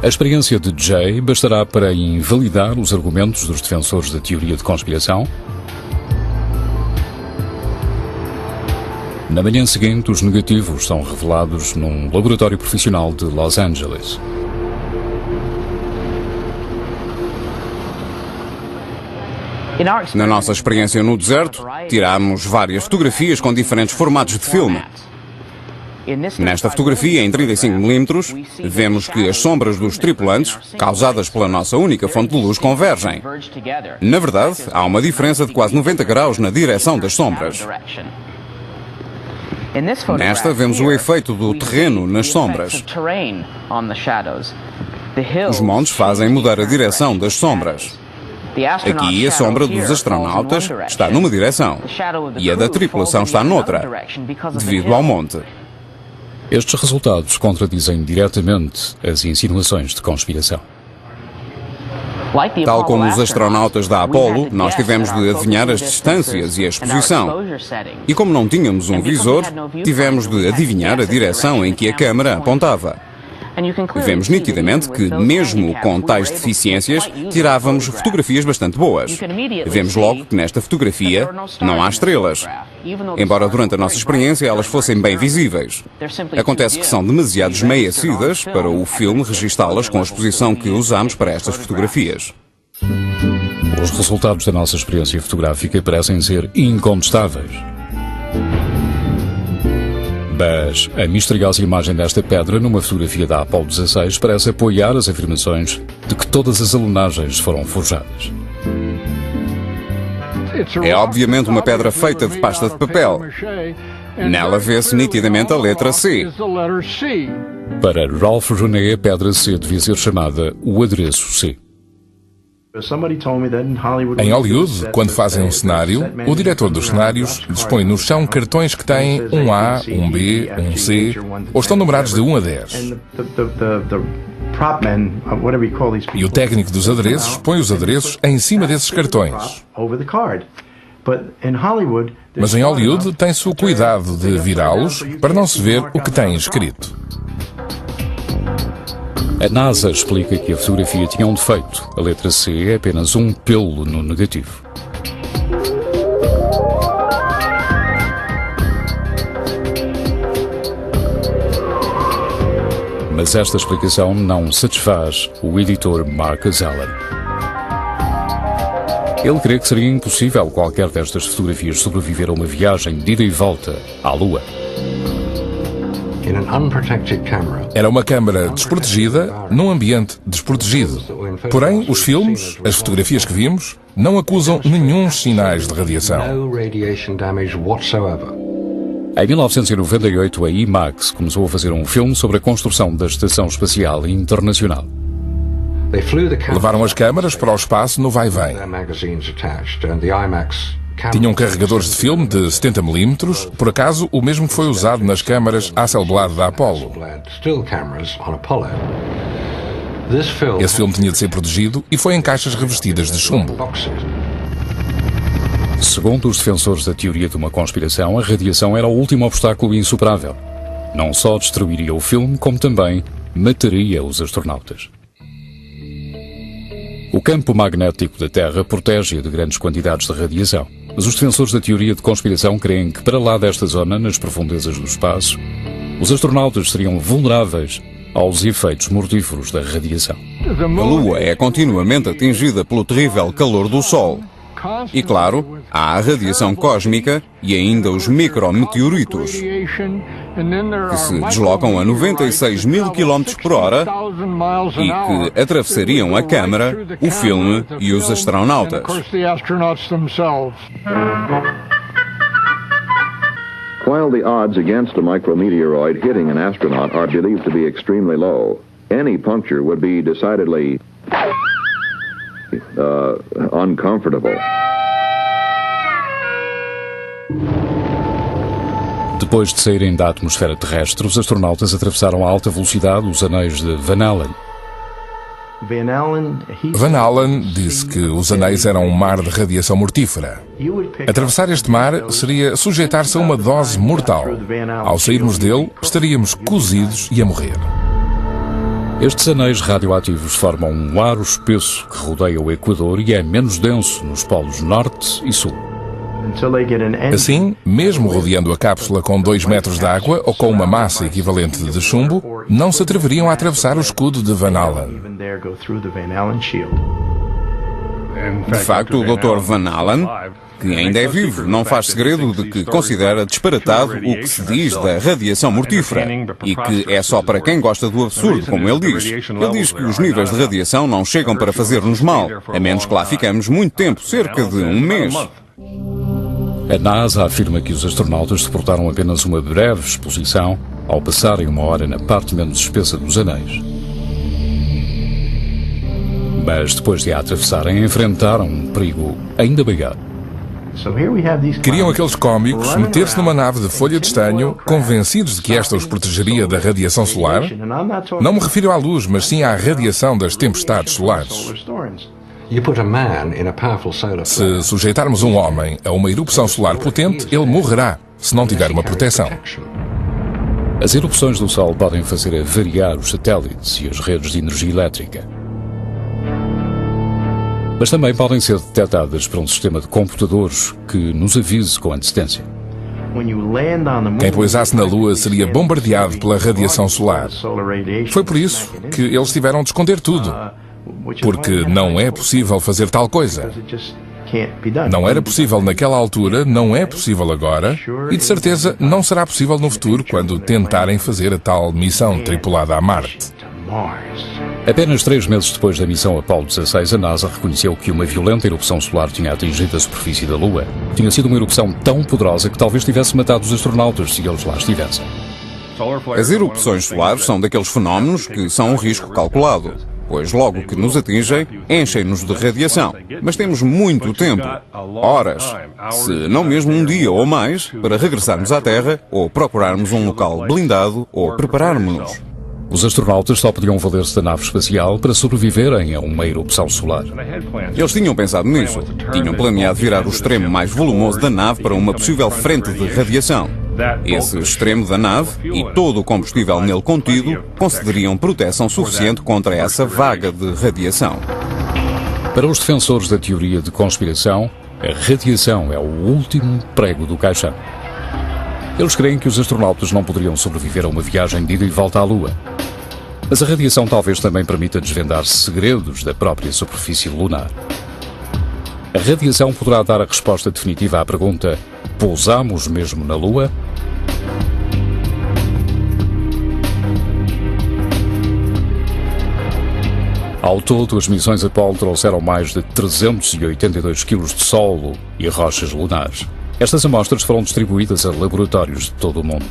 A experiência de Jay bastará para invalidar os argumentos dos defensores da teoria de conspiração. Na manhã seguinte, os negativos são revelados num laboratório profissional de Los Angeles. Na nossa experiência no deserto, tirámos várias fotografias com diferentes formatos de filme. Nesta fotografia, em 35mm, vemos que as sombras dos tripulantes, causadas pela nossa única fonte de luz, convergem. Na verdade, há uma diferença de quase 90 graus na direção das sombras. Nesta, vemos o efeito do terreno nas sombras. Os montes fazem mudar a direção das sombras. Aqui, a sombra dos astronautas está numa direção e a da tripulação está noutra, devido ao monte. Estes resultados contradizem diretamente as insinuações de conspiração. Tal como os astronautas da Apollo, nós tivemos de adivinhar as distâncias e a exposição. E como não tínhamos um visor, tivemos de adivinhar a direção em que a câmara apontava. Vemos nitidamente que, mesmo com tais deficiências, tirávamos fotografias bastante boas. Vemos logo que nesta fotografia não há estrelas, embora durante a nossa experiência elas fossem bem visíveis. Acontece que são demasiado esmaiecidas para o filme registá-las com a exposição que usamos para estas fotografias. Os resultados da nossa experiência fotográfica parecem ser incontestáveis. Mas a misteriosa imagem desta pedra numa fotografia da Apollo 16 parece apoiar as afirmações de que todas as alunagens foram forjadas. É obviamente uma pedra feita de pasta de papel. Nela vê-se nitidamente a letra C. Para Ralph René, a pedra C devia ser chamada o adereço C. Em Hollywood, quando fazem um cenário, o diretor dos cenários dispõe no chão cartões que têm um A, um B, um C, ou estão numerados de 1 a 10. E o técnico dos adereços põe os adereços em cima desses cartões. Mas em Hollywood tem-se o cuidado de virá-los para não se ver o que tem escrito. A NASA explica que a fotografia tinha um defeito. A letra C é apenas um pelo no negativo. Mas esta explicação não satisfaz o editor Marcus Allen. Ele crê que seria impossível qualquer destas fotografias sobreviver a uma viagem de ida e volta à Lua. Era uma câmara desprotegida num ambiente desprotegido. Porém, os filmes, as fotografias que vimos, não acusam nenhum sinais de radiação. Em 1998, a IMAX começou a fazer um filme sobre a construção da Estação Espacial Internacional. Levaram as câmaras para o espaço no vai-vem. Tinham carregadores de filme de 70 mm, por acaso o mesmo que foi usado nas câmaras Hasselblad da Apollo. Esse filme tinha de ser protegido e foi em caixas revestidas de chumbo. Segundo os defensores da teoria de uma conspiração, a radiação era o último obstáculo insuperável. Não só destruiria o filme, como também mataria os astronautas. O campo magnético da Terra protege-a de grandes quantidades de radiação, mas os defensores da teoria de conspiração creem que, para lá desta zona, nas profundezas do espaço, os astronautas seriam vulneráveis aos efeitos mortíferos da radiação. A Lua é continuamente atingida pelo terrível calor do Sol. E, claro, há a radiação cósmica e ainda os micrometeoritos, que se deslocam a 96 mil km por hora e que atravessariam a câmara, o filme e os astronautas. While the odds against a micrometeoroid hitting an astronaut are believed to be extremely low, any puncture would be decidedly uncomfortable. Depois de saírem da atmosfera terrestre, os astronautas atravessaram a alta velocidade os anéis de Van Allen. Van Allen disse que os anéis eram um mar de radiação mortífera. Atravessar este mar seria sujeitar-se a uma dose mortal. Ao sairmos dele, estaríamos cozidos e a morrer. Estes anéis radioativos formam um aro espesso que rodeia o Equador e é menos denso nos polos norte e sul. Assim, mesmo rodeando a cápsula com 2 metros de água ou com uma massa equivalente de chumbo, não se atreveriam a atravessar o escudo de Van Allen. De facto, o Dr. Van Allen, que ainda é vivo, não faz segredo de que considera disparatado o que se diz da radiação mortífera e que é só para quem gosta do absurdo, como ele diz. Ele diz que os níveis de radiação não chegam para fazer-nos mal, a menos que lá ficamos muito tempo, cerca de um mês. A NASA afirma que os astronautas suportaram apenas uma breve exposição ao passarem 1 hora na parte menos espessa dos anéis. Mas depois de a atravessarem, enfrentaram um perigo ainda maior. Queriam aqueles cómicos meter-se numa nave de folha de estanho, convencidos de que esta os protegeria da radiação solar? Não me refiro à luz, mas sim à radiação das tempestades solares. Se sujeitarmos um homem a uma erupção solar potente, ele morrerá, se não tiver uma proteção. As erupções do Sol podem fazer variar os satélites e as redes de energia elétrica. Mas também podem ser detectadas por um sistema de computadores que nos avise com antecedência. Quem pousasse na Lua seria bombardeado pela radiação solar. Foi por isso que eles tiveram de esconder tudo. Porque não é possível fazer tal coisa. Não era possível naquela altura, não é possível agora e de certeza não será possível no futuro quando tentarem fazer a tal missão tripulada a Marte. Apenas 3 meses depois da missão Apollo 16, a NASA reconheceu que uma violenta erupção solar tinha atingido a superfície da Lua. Tinha sido uma erupção tão poderosa que talvez tivesse matado os astronautas se eles lá estivessem. As erupções solares são daqueles fenómenos que são um risco calculado, pois logo que nos atingem, enchem-nos de radiação. Mas temos muito tempo, horas, se não mesmo um dia ou mais, para regressarmos à Terra ou procurarmos um local blindado ou prepararmos-nos. Os astronautas só podiam valer-se da nave espacial para sobreviverem a uma erupção solar. Eles tinham pensado nisso. Tinham planeado virar o extremo mais volumoso da nave para uma possível frente de radiação. Esse extremo da nave e todo o combustível nele contido concederiam proteção suficiente contra essa vaga de radiação. Para os defensores da teoria de conspiração, a radiação é o último prego do caixão. Eles creem que os astronautas não poderiam sobreviver a uma viagem de ida e volta à Lua. Mas a radiação talvez também permita desvendar segredos da própria superfície lunar. A radiação poderá dar a resposta definitiva à pergunta: pousamos mesmo na Lua? Ao todo, as missões Apollo trouxeram mais de 382 quilos de solo e rochas lunares. Estas amostras foram distribuídas a laboratórios de todo o mundo.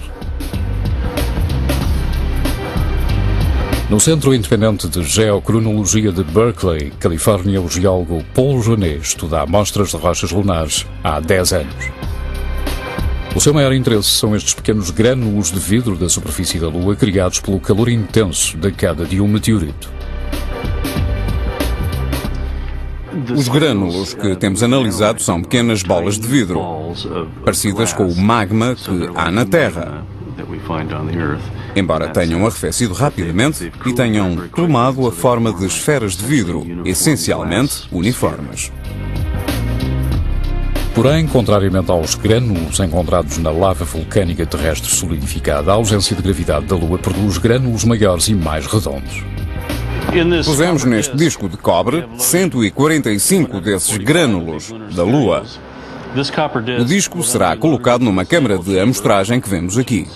No Centro Independente de Geocronologia de Berkeley, Califórnia, o geólogo Paul Genet estuda amostras de rochas lunares há 10 anos. O seu maior interesse são estes pequenos grânulos de vidro da superfície da Lua criados pelo calor intenso da queda de um meteorito. Os grânulos que temos analisado são pequenas bolas de vidro, parecidas com o magma que há na Terra, embora tenham arrefecido rapidamente e tenham tomado a forma de esferas de vidro, essencialmente uniformes. Porém, contrariamente aos grânulos encontrados na lava vulcânica terrestre solidificada, a ausência de gravidade da Lua produz grânulos maiores e mais redondos. Pusemos neste disco de cobre 145 desses grânulos da Lua. O disco será colocado numa câmara de amostragem que vemos aqui.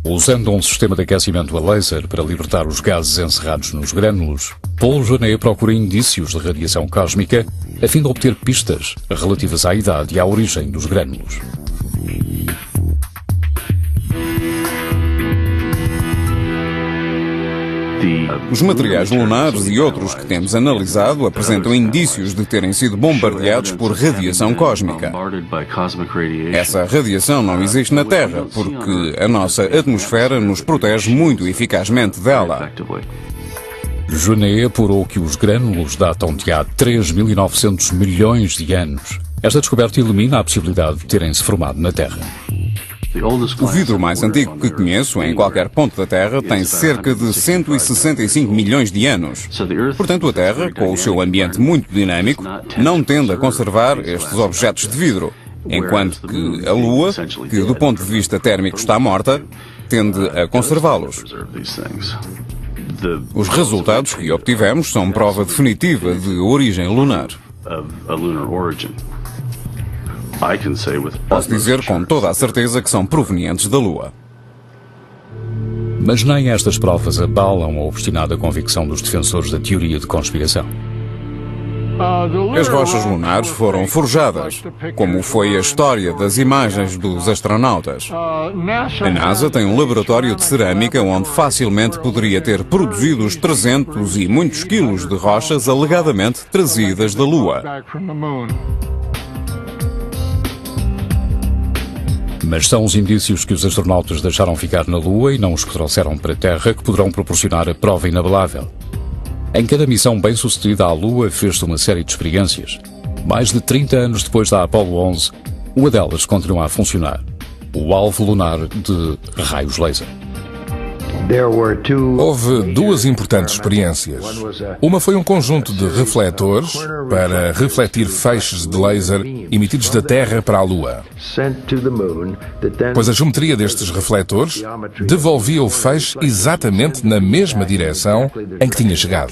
Usando um sistema de aquecimento a laser para libertar os gases encerrados nos grânulos, Paul Genet procura indícios de radiação cósmica a fim de obter pistas relativas à idade e à origem dos grânulos. Os materiais lunares e outros que temos analisado apresentam indícios de terem sido bombardeados por radiação cósmica. Essa radiação não existe na Terra porque a nossa atmosfera nos protege muito eficazmente dela. Genet apurou que os grânulos datam de há 3.900 milhões de anos. Esta descoberta elimina a possibilidade de terem-se formado na Terra. O vidro mais antigo que conheço em qualquer ponto da Terra tem cerca de 165 milhões de anos. Portanto, a Terra, com o seu ambiente muito dinâmico, não tende a conservar estes objetos de vidro, enquanto que a Lua, que do ponto de vista térmico está morta, tende a conservá-los. Os resultados que obtivemos são prova definitiva de origem lunar. Posso dizer com toda a certeza que são provenientes da Lua. Mas nem estas provas abalam a obstinada convicção dos defensores da teoria de conspiração. As rochas lunares foram forjadas, como foi a história das imagens dos astronautas. A NASA tem um laboratório de cerâmica onde facilmente poderia ter produzido os 300 e muitos quilos de rochas alegadamente trazidas da Lua. Mas são os indícios que os astronautas deixaram ficar na Lua e não os que trouxeram para a Terra que poderão proporcionar a prova inabalável. Em cada missão bem-sucedida à Lua fez-se uma série de experiências. Mais de 30 anos depois da Apollo 11, uma delas continua a funcionar. O alvo lunar de raios laser. Houve duas importantes experiências. Uma foi um conjunto de refletores para refletir feixes de laser emitidos da Terra para a Lua. Pois a geometria destes refletores devolvia o feixe exatamente na mesma direção em que tinha chegado.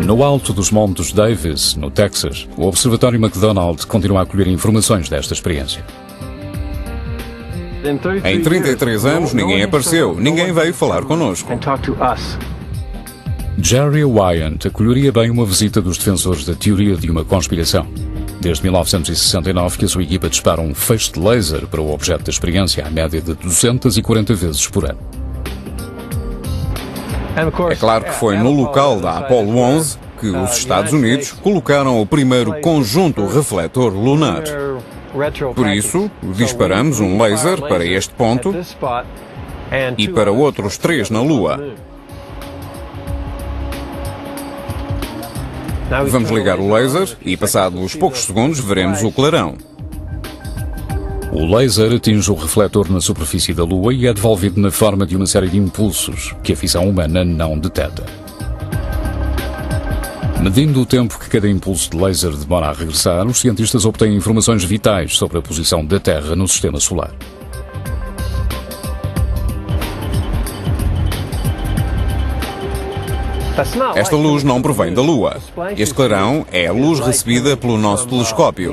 No alto dos Montes Davis, no Texas, o Observatório McDonald continua a colher informações desta experiência. Em 33 anos ninguém apareceu, ninguém veio falar connosco. Jerry Wyant acolheria bem uma visita dos defensores da teoria de uma conspiração. Desde 1969 que a sua equipa dispara um feixe de laser para o objeto da experiência à média de 240 vezes por ano. É claro que foi no local da Apollo 11 que os Estados Unidos colocaram o primeiro conjunto refletor lunar. Por isso, disparamos um laser para este ponto e para outros 3 na Lua. Vamos ligar o laser e, passados poucos segundos, veremos o clarão. O laser atinge o refletor na superfície da Lua e é devolvido na forma de uma série de impulsos que a visão humana não detecta. Medindo o tempo que cada impulso de laser demora a regressar, os cientistas obtêm informações vitais sobre a posição da Terra no Sistema Solar. Esta luz não provém da Lua. Este clarão é a luz recebida pelo nosso telescópio.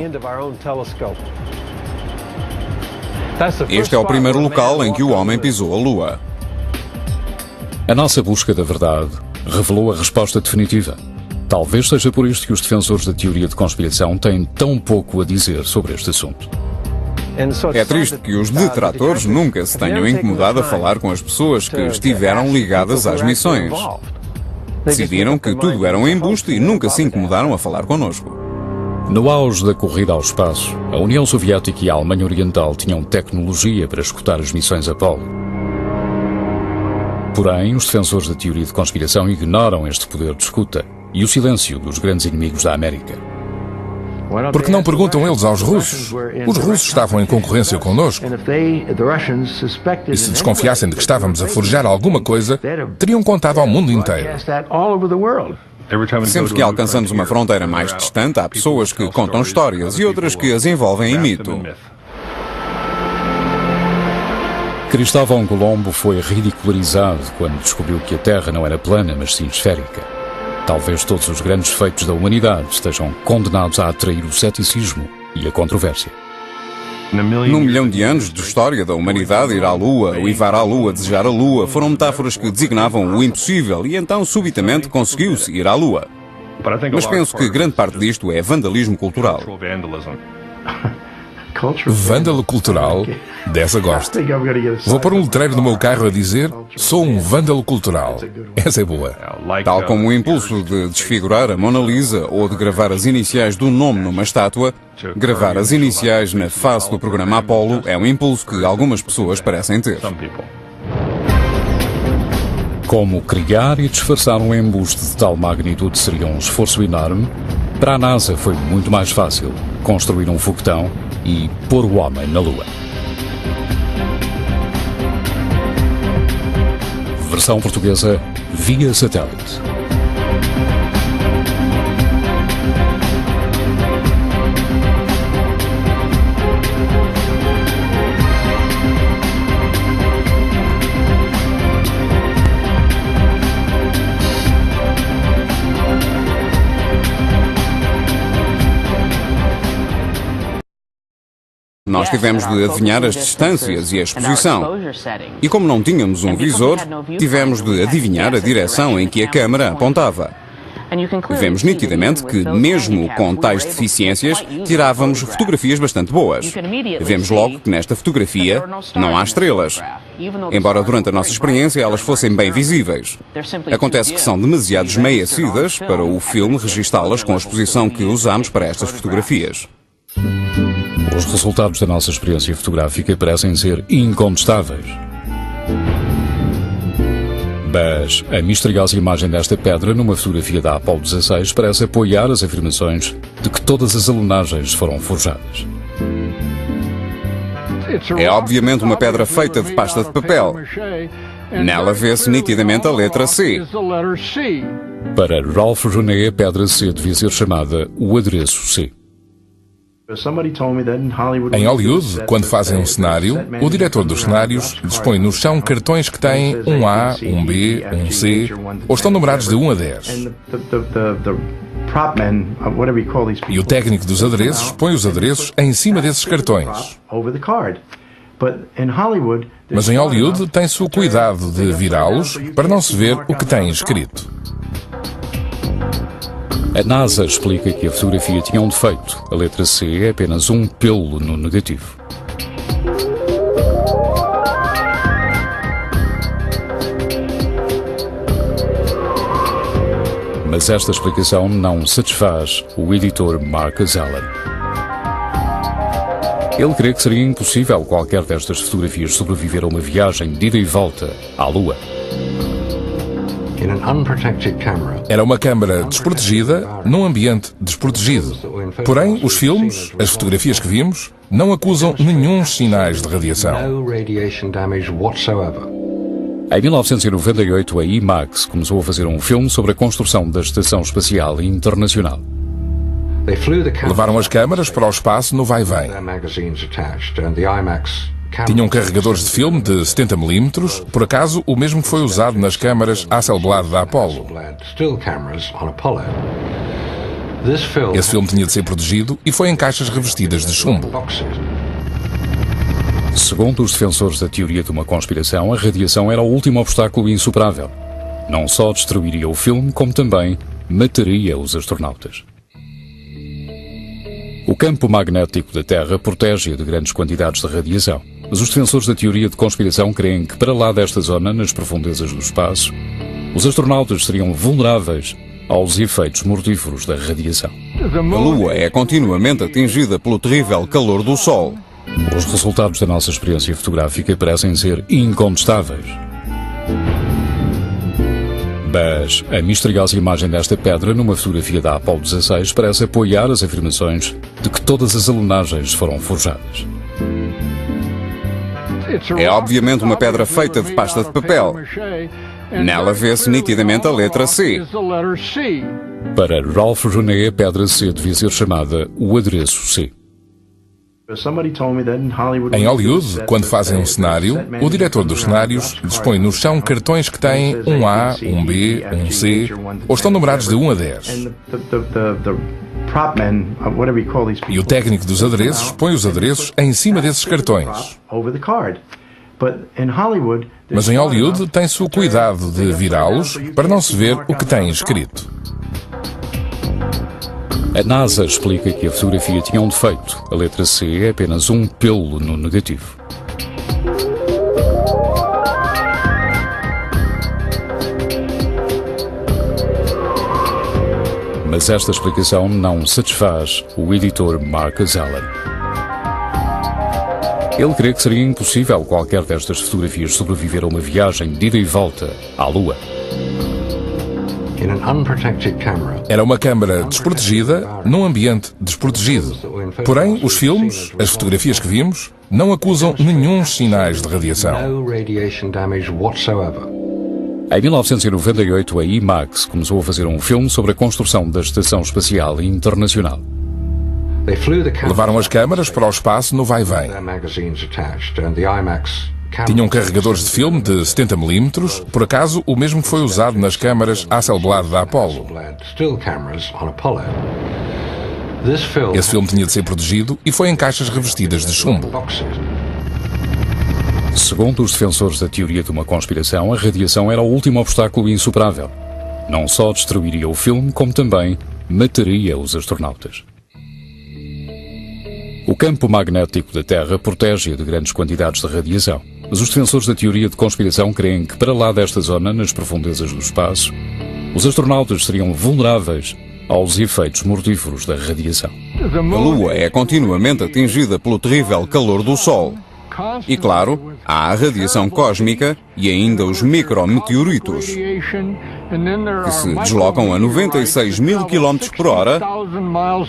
Este é o primeiro local em que o homem pisou a Lua. A nossa busca da verdade revelou a resposta definitiva. Talvez seja por isto que os defensores da teoria de conspiração têm tão pouco a dizer sobre este assunto. É triste que os detratores nunca se tenham incomodado a falar com as pessoas que estiveram ligadas às missões. Decidiram que tudo era um embuste e nunca se incomodaram a falar connosco. No auge da corrida ao espaço, a União Soviética e a Alemanha Oriental tinham tecnologia para escutar as missões Apollo. Porém, os defensores da teoria de conspiração ignoram este poder de escuta e o silêncio dos grandes inimigos da América. Porque não perguntam eles aos russos? Os russos estavam em concorrência connosco. E se desconfiassem de que estávamos a forjar alguma coisa, teriam contado ao mundo inteiro. Sempre que alcançamos uma fronteira mais distante, há pessoas que contam histórias e outras que as envolvem em mito. Cristóvão Colombo foi ridicularizado quando descobriu que a Terra não era plana, mas sim esférica. Talvez todos os grandes feitos da humanidade estejam condenados a atrair o ceticismo e a controvérsia. Num milhão de anos de história da humanidade, ir à Lua, o ir à Lua, desejar a Lua, foram metáforas que designavam o impossível e então, subitamente, conseguiu-se ir à Lua. Mas penso que grande parte disto é vandalismo cultural. Vândalo cultural? Dessa gosto. Vou pôr um letreiro no meu carro a dizer: sou um vândalo cultural. Essa é boa. Tal como o impulso de desfigurar a Mona Lisa ou de gravar as iniciais do nome numa estátua, gravar as iniciais na face do programa Apollo é um impulso que algumas pessoas parecem ter. Como criar e disfarçar um embuste de tal magnitude seria um esforço enorme, para a NASA foi muito mais fácil construir um foguetão e pôr o homem na Lua. Versão portuguesa via satélite. Nós tivemos de adivinhar as distâncias e a exposição. E como não tínhamos um visor, tivemos de adivinhar a direção em que a câmara apontava. Vemos nitidamente que, mesmo com tais deficiências, tirávamos fotografias bastante boas. Vemos logo que nesta fotografia não há estrelas, embora durante a nossa experiência elas fossem bem visíveis. Acontece que são demasiado esmaiecidas para o filme registá-las com a exposição que usamos para estas fotografias. Os resultados da nossa experiência fotográfica parecem ser incontestáveis. Mas a misteriosa imagem desta pedra numa fotografia da Apollo 16 parece apoiar as afirmações de que todas as alunagens foram forjadas. É obviamente uma pedra feita de pasta de papel. Nela vê-se nitidamente a letra C. Para Ralph René, a pedra C devia ser chamada o adereço C. Em Hollywood, quando fazem um cenário, o diretor dos cenários dispõe no chão cartões que têm um A, um B, um C, ou estão numerados de 1 a 10. E o técnico dos adereços põe os adereços em cima desses cartões. Mas em Hollywood tem-se o cuidado de virá-los para não se ver o que tem escrito. A NASA explica que a fotografia tinha um defeito. A letra C é apenas um pelo no negativo. Mas esta explicação não satisfaz o editor Mark Azellen. Ele crê que seria impossível qualquer destas fotografias sobreviver a uma viagem de ida e volta à Lua. Era uma câmara desprotegida num ambiente desprotegido. Porém, os filmes, as fotografias que vimos, não acusam nenhum sinais de radiação. Em 1998, a IMAX começou a fazer um filme sobre a construção da Estação Espacial Internacional. Levaram as câmaras para o espaço no vai-vem. Tinham carregadores de filme de 70mm, por acaso o mesmo que foi usado nas câmaras Hasselblad da Apollo. Esse filme tinha de ser protegido e foi em caixas revestidas de chumbo. Segundo os defensores da teoria de uma conspiração, a radiação era o último obstáculo insuperável. Não só destruiria o filme, como também mataria os astronautas. O campo magnético da Terra protege-a de grandes quantidades de radiação, mas os defensores da teoria de conspiração creem que, para lá desta zona, nas profundezas do espaço, os astronautas seriam vulneráveis aos efeitos mortíferos da radiação. A Lua é continuamente atingida pelo terrível calor do Sol. Os resultados da nossa experiência fotográfica parecem ser incontestáveis. Mas a misteriosa imagem desta pedra numa fotografia da Apollo 16 parece apoiar as afirmações de que todas as alienagens foram forjadas. É obviamente uma pedra feita de pasta de papel. Nela vê-se nitidamente a letra C. Para Ralph René, a pedra C devia ser chamada o adereço C. Em Hollywood, quando fazem um cenário, o diretor dos cenários dispõe no chão cartões que têm um A, um B, um C, ou estão numerados de 1 a 10. E o técnico dos adereços põe os adereços em cima desses cartões. Mas em Hollywood tem-se o cuidado de virá-los para não se ver o que tem escrito. A NASA explica que a fotografia tinha um defeito. A letra C é apenas um pelo no negativo. Mas esta explicação não satisfaz o editor Marcus Allen. Ele crê que seria impossível qualquer destas fotografias sobreviver a uma viagem de ida e volta à Lua. Era uma câmara desprotegida num ambiente desprotegido. Porém, os filmes, as fotografias que vimos, não acusam nenhum sinais de radiação. Em 1998, a IMAX começou a fazer um filme sobre a construção da Estação Espacial Internacional. Levaram as câmaras para o espaço no vai-vem. Tinham carregadores de filme de 70mm, por acaso o mesmo que foi usado nas câmaras Hasselblad da Apollo. Esse filme tinha de ser protegido e foi em caixas revestidas de chumbo. Segundo os defensores da teoria de uma conspiração, a radiação era o último obstáculo insuperável. Não só destruiria o filme, como também mataria os astronautas. O campo magnético da Terra protege-a de grandes quantidades de radiação, mas os defensores da teoria de conspiração creem que, para lá desta zona, nas profundezas do espaço, os astronautas seriam vulneráveis aos efeitos mortíferos da radiação. A Lua é continuamente atingida pelo terrível calor do Sol. E, claro, há a radiação cósmica e ainda os micrometeoritos, que se deslocam a 96 mil km por hora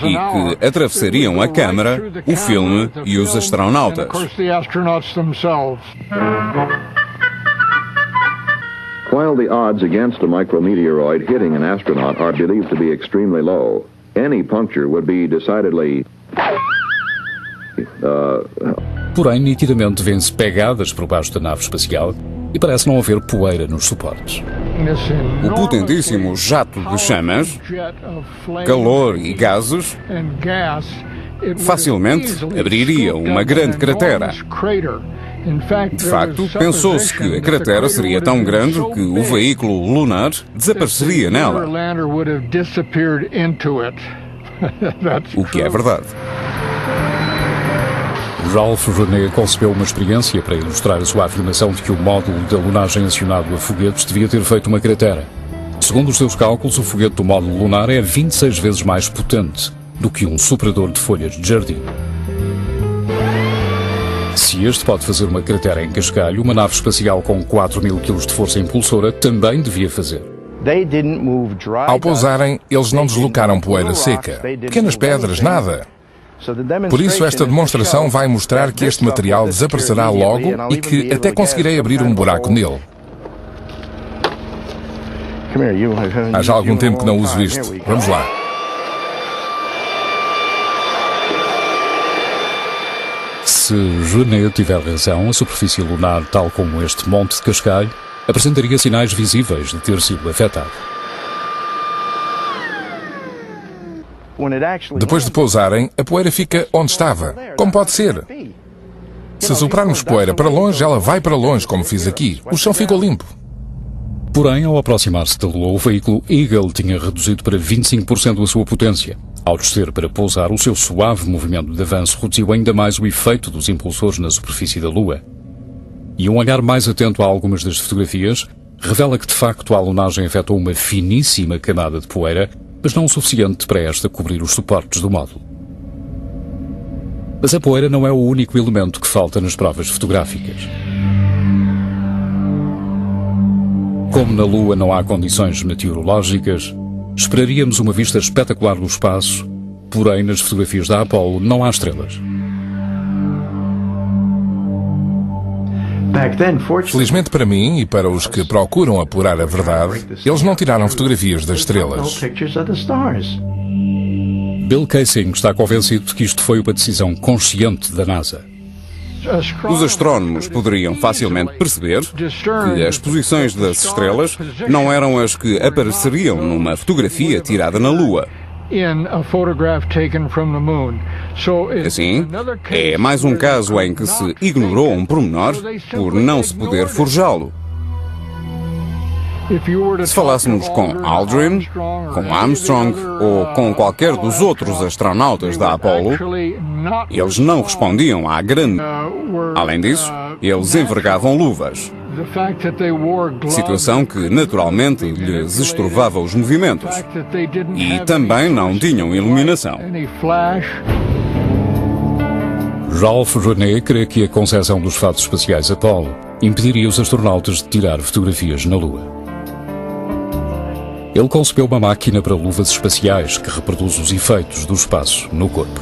e que atravessariam a câmara, o filme e os astronautas. While the odds against a micrometeoroid hitting an astronaut are believed to be extremely low, any puncture would be decidedly Porém, nitidamente vêem-se pegadas por baixo da nave espacial e parece não haver poeira nos suportes. O potentíssimo jato de chamas, calor e gases facilmente abriria uma grande cratera. De facto, pensou-se que a cratera seria tão grande que o veículo lunar desapareceria nela. O que é verdade. Ralph René concebeu uma experiência para ilustrar a sua afirmação de que o módulo da lunagem acionado a foguetes devia ter feito uma cratera. Segundo os seus cálculos, o foguete do módulo lunar é 26 vezes mais potente do que um soprador de folhas de jardim. Se este pode fazer uma cratera em cascalho, uma nave espacial com 4.000 kg de força impulsora também devia fazer. Ao pousarem, eles não deslocaram poeira seca, pequenas pedras, nada. Por isso, esta demonstração vai mostrar que este material desaparecerá logo e que até conseguirei abrir um buraco nele. Há já algum tempo que não uso isto. Vamos lá. Se René tiver razão, a superfície lunar, tal como este monte de cascalho, apresentaria sinais visíveis de ter sido afetado. Depois de pousarem, a poeira fica onde estava. Como pode ser? Se soprarmos poeira para longe, ela vai para longe, como fiz aqui. O chão ficou limpo. Porém, ao aproximar-se da Lua, o veículo Eagle tinha reduzido para 25% a sua potência. Ao descer para pousar, o seu suave movimento de avanço reduziu ainda mais o efeito dos impulsores na superfície da Lua. E um olhar mais atento a algumas das fotografias revela que, de facto, a alunagem afetou uma finíssima camada de poeira, mas não o suficiente para esta cobrir os suportes do módulo. Mas a poeira não é o único elemento que falta nas provas fotográficas. Como na Lua não há condições meteorológicas, esperaríamos uma vista espetacular do espaço, porém nas fotografias da Apollo não há estrelas. Felizmente para mim e para os que procuram apurar a verdade, eles não tiraram fotografias das estrelas. Bill Kaysing está convencido de que isto foi uma decisão consciente da NASA. Os astrónomos poderiam facilmente perceber que as posições das estrelas não eram as que apareceriam numa fotografia tirada na Lua. Assim, é mais um caso em que se ignorou um pormenor por não se poder forjá-lo. Se falássemos com Aldrin, com Armstrong ou com qualquer dos outros astronautas da Apollo, eles não respondiam à grande. Além disso, eles envergavam luvas. Situação que naturalmente lhes estorvava os movimentos. E também não tinham iluminação. Ralph René crê que a concessão dos fatos espaciais Apollo impediria os astronautas de tirar fotografias na Lua. Ele concebeu uma máquina para luvas espaciais que reproduz os efeitos do espaço no corpo.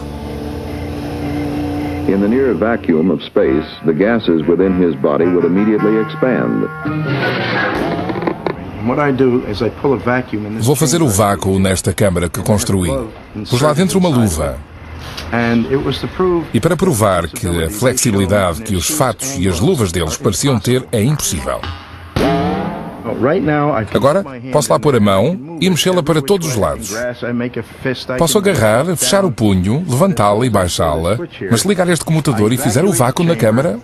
In the near vacuum of space, the gases within his body would immediately expand. Vou fazer o vácuo nesta câmara que construí. Pus lá dentro uma luva. E para provar que a flexibilidade que os fatos e as luvas deles pareciam ter é impossível. Agora, posso lá pôr a mão e mexê-la para todos os lados. Posso agarrar, fechar o punho, levantá-la e baixá-la, mas se ligar este comutador e fizer o vácuo na câmara...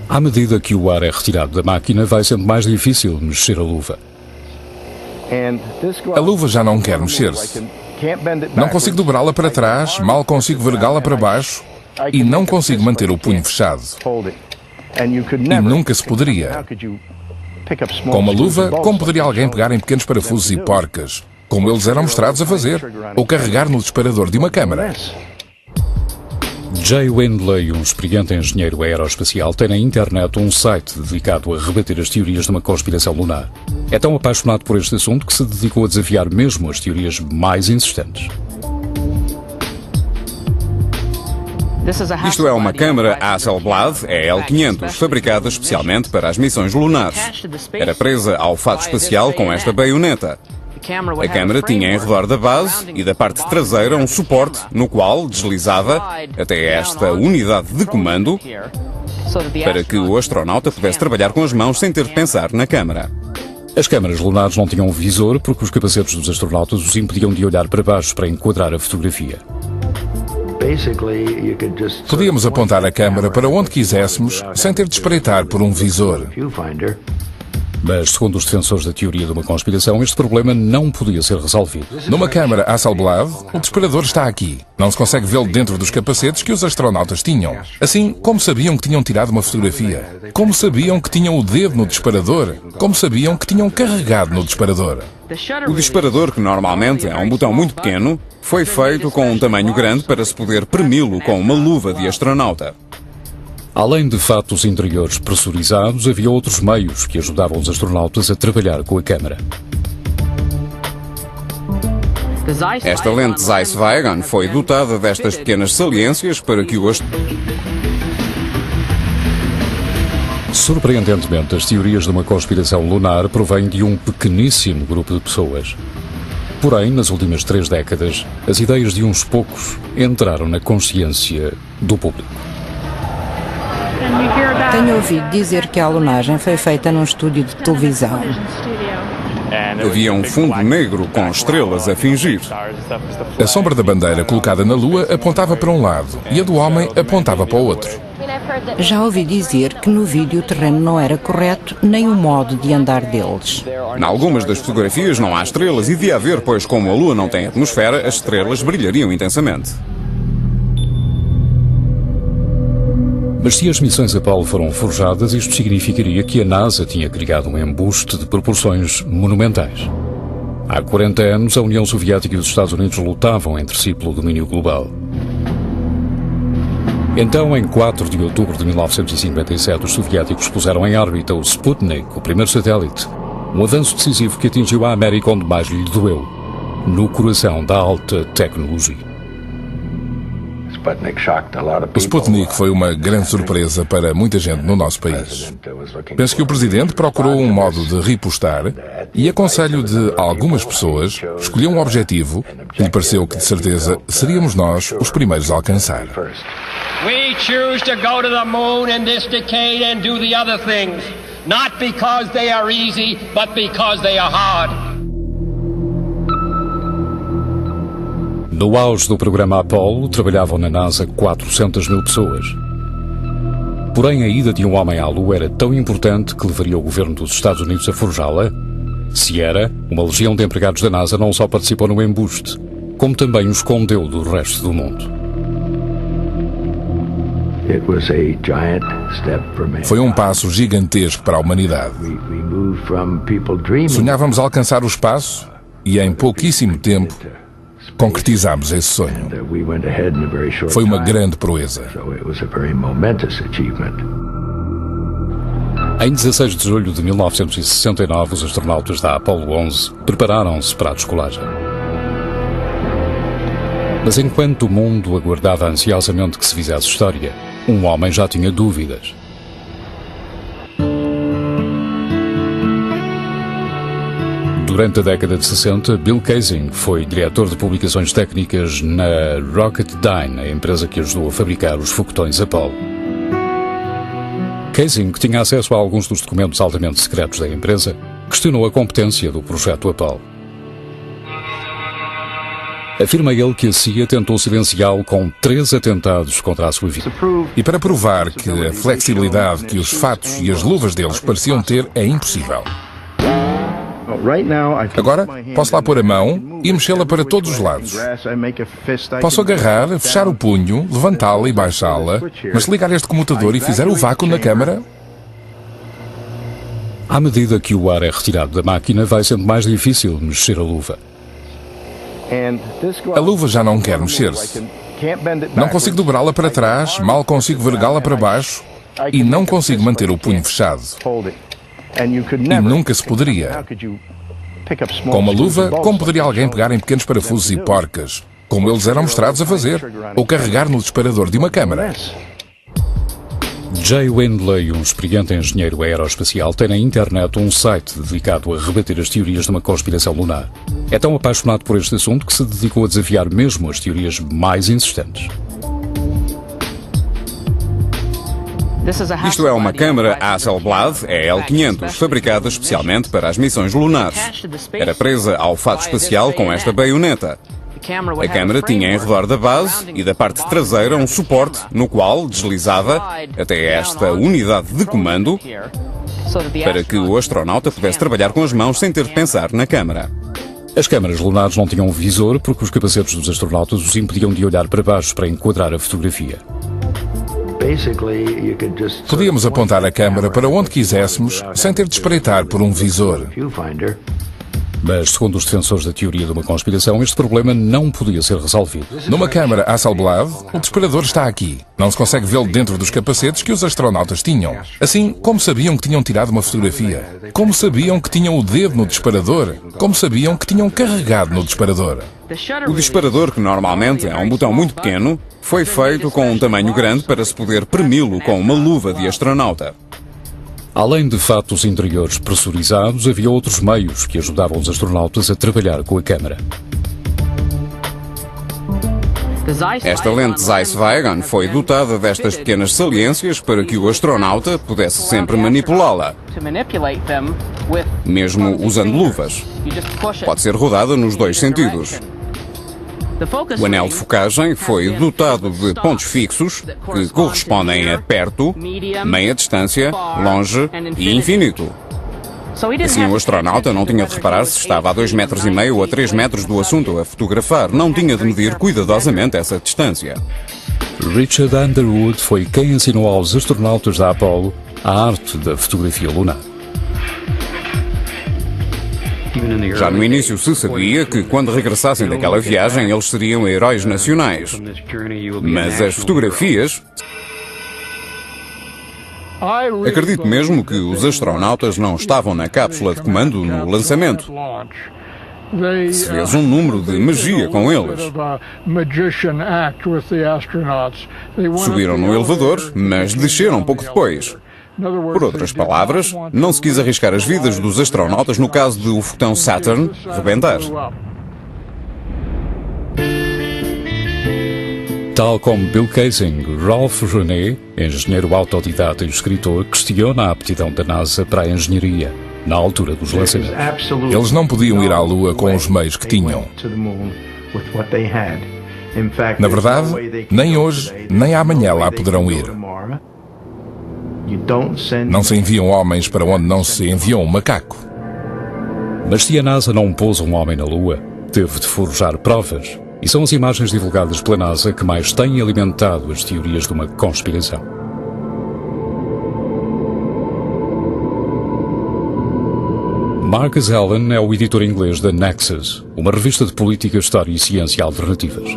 À medida que o ar é retirado da máquina, vai sendo mais difícil mexer a luva. A luva já não quer mexer-se. Não consigo dobrá-la para trás, mal consigo vergá-la para baixo e não consigo manter o punho fechado. E nunca se poderia. Com uma luva, como poderia alguém pegar em pequenos parafusos e porcas, como eles eram mostrados a fazer, ou carregar no disparador de uma câmara? Jay Windley, um experiente engenheiro aeroespacial, tem na internet um site dedicado a rebater as teorias de uma conspiração lunar. É tão apaixonado por este assunto que se dedicou a desafiar mesmo as teorias mais insistentes. Isto é uma câmara Hasselblad EL500, fabricada especialmente para as missões lunares. Era presa ao fato espacial com esta baioneta. A câmara tinha em redor da base e da parte traseira um suporte no qual deslizava até esta unidade de comando para que o astronauta pudesse trabalhar com as mãos sem ter de pensar na câmara. As câmaras lunares não tinham um visor porque os capacetes dos astronautas os impediam de olhar para baixo para enquadrar a fotografia. Podíamos apontar a câmara para onde quiséssemos, sem ter de espreitar por um visor. Mas, segundo os defensores da teoria de uma conspiração, este problema não podia ser resolvido. Numa câmara Hasselblad, o disparador está aqui. Não se consegue vê-lo dentro dos capacetes que os astronautas tinham. Assim, como sabiam que tinham tirado uma fotografia? Como sabiam que tinham o dedo no disparador? Como sabiam que tinham carregado no disparador? O disparador, que normalmente é um botão muito pequeno, foi feito com um tamanho grande para se poder premi-lo com uma luva de astronauta. Além de fatos interiores pressurizados, havia outros meios que ajudavam os astronautas a trabalhar com a câmara. Esta lente Zeiss-Weygand foi dotada destas pequenas saliências para que o Surpreendentemente, as teorias de uma conspiração lunar provêm de um pequeníssimo grupo de pessoas. Porém, nas últimas 3 décadas, as ideias de uns poucos entraram na consciência do público. Tenho ouvido dizer que a alunagem foi feita num estúdio de televisão. Havia um fundo negro com estrelas a fingir. A sombra da bandeira colocada na Lua apontava para um lado e a do homem apontava para o outro. Já ouvi dizer que no vídeo o terreno não era correto, nem o modo de andar deles. Em algumas das fotografias não há estrelas e de haver, pois como a Lua não tem atmosfera, as estrelas brilhariam intensamente. Mas se as missões Apollo foram forjadas, isto significaria que a NASA tinha criado um embuste de proporções monumentais. Há 40 anos, a União Soviética e os Estados Unidos lutavam entre si pelo domínio global. Então, em 4 de outubro de 1957, os soviéticos puseram em órbita o Sputnik, o primeiro satélite. Um avanço decisivo que atingiu a América onde mais lhe doeu, no coração da alta tecnologia. O Sputnik foi uma grande surpresa para muita gente no nosso país. Penso que o Presidente procurou um modo de ripostar e, a conselho de algumas pessoas, escolheu um objetivo que lhe pareceu que, de certeza, seríamos nós os primeiros a alcançar. We choose to go to the moon in this decade and do the other things, not because they are easy, but because they are hard. No auge do programa Apollo, trabalhavam na NASA 400 mil pessoas. Porém, a ida de um homem à Lua era tão importante que levaria o governo dos Estados Unidos a forjá-la. Se era, uma legião de empregados da NASA não só participou no embuste, como também o escondeu do resto do mundo. Foi um passo gigantesco para a humanidade. Sonhávamos alcançar o espaço e, em pouquíssimo tempo, concretizámos esse sonho. Foi uma grande proeza. Em 16 de julho de 1969, os astronautas da Apollo 11 prepararam-se para a descolagem. Mas enquanto o mundo aguardava ansiosamente que se fizesse história, um homem já tinha dúvidas. Durante a década de 60, Bill Kaysing foi diretor de publicações técnicas na Rocketdyne, a empresa que ajudou a fabricar os foguetões Apollo. Kaysing, que tinha acesso a alguns dos documentos altamente secretos da empresa, questionou a competência do projeto Apollo. Afirma ele que a CIA tentou silenciá-lo com 3 atentados contra a sua vida. E para provar que a flexibilidade que os fatos e as luvas deles pareciam ter é impossível. Agora, posso lá pôr a mão e mexê-la para todos os lados. Posso agarrar, fechar o punho, levantá-la e baixá-la, mas se ligar este comutador e fizer o vácuo na câmara... À medida que o ar é retirado da máquina, vai sendo mais difícil mexer a luva. A luva já não quer mexer-se. Não consigo dobrá-la para trás, mal consigo vergá-la para baixo e não consigo manter o punho fechado. E nunca se poderia. Com uma luva, como poderia alguém pegar em pequenos parafusos e porcas, como eles eram mostrados a fazer, ou carregar no disparador de uma câmara? Jay Windley, um experiente engenheiro aeroespacial, tem na internet um site dedicado a rebater as teorias de uma conspiração lunar. É tão apaixonado por este assunto que se dedicou a desafiar mesmo as teorias mais insistentes. Isto é uma câmara Hasselblad EL500, fabricada especialmente para as missões lunares. Era presa ao fato espacial com esta baioneta. A câmara tinha em redor da base e da parte traseira um suporte no qual deslizava até esta unidade de comando para que o astronauta pudesse trabalhar com as mãos sem ter de pensar na câmara. As câmaras lunares não tinham visor porque os capacetes dos astronautas os impediam de olhar para baixo para enquadrar a fotografia. Podíamos apontar a câmara para onde quiséssemos sem ter de espreitar por um visor. Mas, segundo os defensores da teoria de uma conspiração, este problema não podia ser resolvido. Numa câmara Hasselblad, o disparador está aqui. Não se consegue vê-lo dentro dos capacetes que os astronautas tinham. Assim, como sabiam que tinham tirado uma fotografia? Como sabiam que tinham o dedo no disparador? Como sabiam que tinham carregado no disparador? O disparador, que normalmente é um botão muito pequeno, foi feito com um tamanho grande para se poder premi-lo com uma luva de astronauta. Além de fatos interiores pressurizados, havia outros meios que ajudavam os astronautas a trabalhar com a câmara. Esta lente Zeiss-Weygand foi dotada destas pequenas saliências para que o astronauta pudesse sempre manipulá-la. mesmo usando luvas. Pode ser rodada nos dois sentidos. O anel de focagem foi dotado de pontos fixos que correspondem a perto, meia distância, longe e infinito. Assim, o astronauta não tinha de reparar se estava a 2,5 metros ou a 3 metros do assunto a fotografar. Não tinha de medir cuidadosamente essa distância. Richard Underwood foi quem ensinou aos astronautas da Apollo a arte da fotografia lunar. Já no início se sabia que, quando regressassem daquela viagem, eles seriam heróis nacionais. Mas as fotografias... Acredito mesmo que os astronautas não estavam na cápsula de comando no lançamento. Se fez um número de magia com eles. Subiram no elevador, mas desceram pouco depois. Por outras palavras, não se quis arriscar as vidas dos astronautas no caso de o foguetão Saturn rebentar. Tal como Bill Kaysing, Ralph René, engenheiro autodidata e escritor, questiona a aptidão da NASA para a engenharia, na altura dos lançamentos. Eles não podiam ir à Lua com os meios que tinham. Na verdade, nem hoje, nem amanhã lá poderão ir. Não se enviam homens para onde não se enviou um macaco. Mas se a NASA não pôs um homem na Lua, teve de forjar provas. E são as imagens divulgadas pela NASA que mais têm alimentado as teorias de uma conspiração. Marcus Allen é o editor inglês da Nexus, uma revista de política, história e ciência alternativas.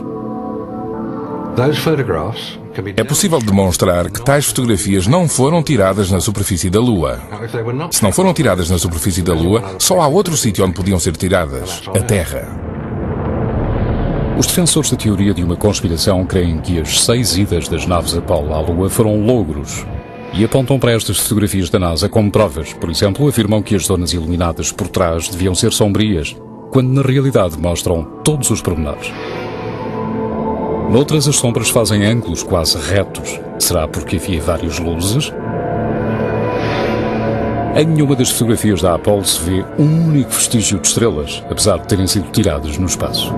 É possível demonstrar que tais fotografias não foram tiradas na superfície da Lua. Se não foram tiradas na superfície da Lua, só há outro sítio onde podiam ser tiradas: a Terra. Os defensores da teoria de uma conspiração creem que as 6 idas das naves Apollo à Lua foram logros e apontam para estas fotografias da NASA como provas. Por exemplo, afirmam que as zonas iluminadas por trás deviam ser sombrias, quando na realidade mostram todos os pormenores. Noutras, as sombras fazem ângulos quase retos. Será porque havia várias luzes? Em nenhuma das fotografias da Apollo se vê um único vestígio de estrelas, apesar de terem sido tiradas no espaço.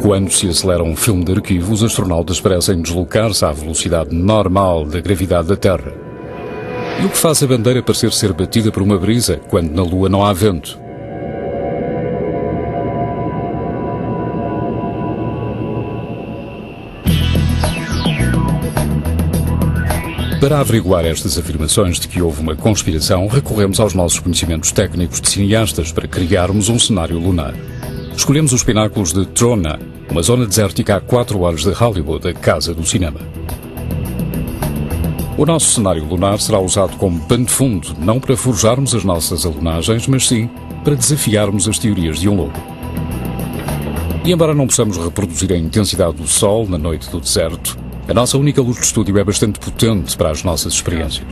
Quando se acelera um filme de arquivo, os astronautas parecem deslocar-se à velocidade normal da gravidade da Terra. E o que faz a bandeira parecer ser batida por uma brisa, quando na Lua não há vento? Para averiguar estas afirmações de que houve uma conspiração, recorremos aos nossos conhecimentos técnicos de cineastas para criarmos um cenário lunar. Escolhemos os pináculos de Trona, uma zona desértica a 4 horas de Hollywood, a casa do cinema. O nosso cenário lunar será usado como pano de fundo, não para forjarmos as nossas alunagens, mas sim para desafiarmos as teorias de um lobo. E embora não possamos reproduzir a intensidade do Sol na noite do deserto, a nossa única luz de estúdio é bastante potente para as nossas experiências.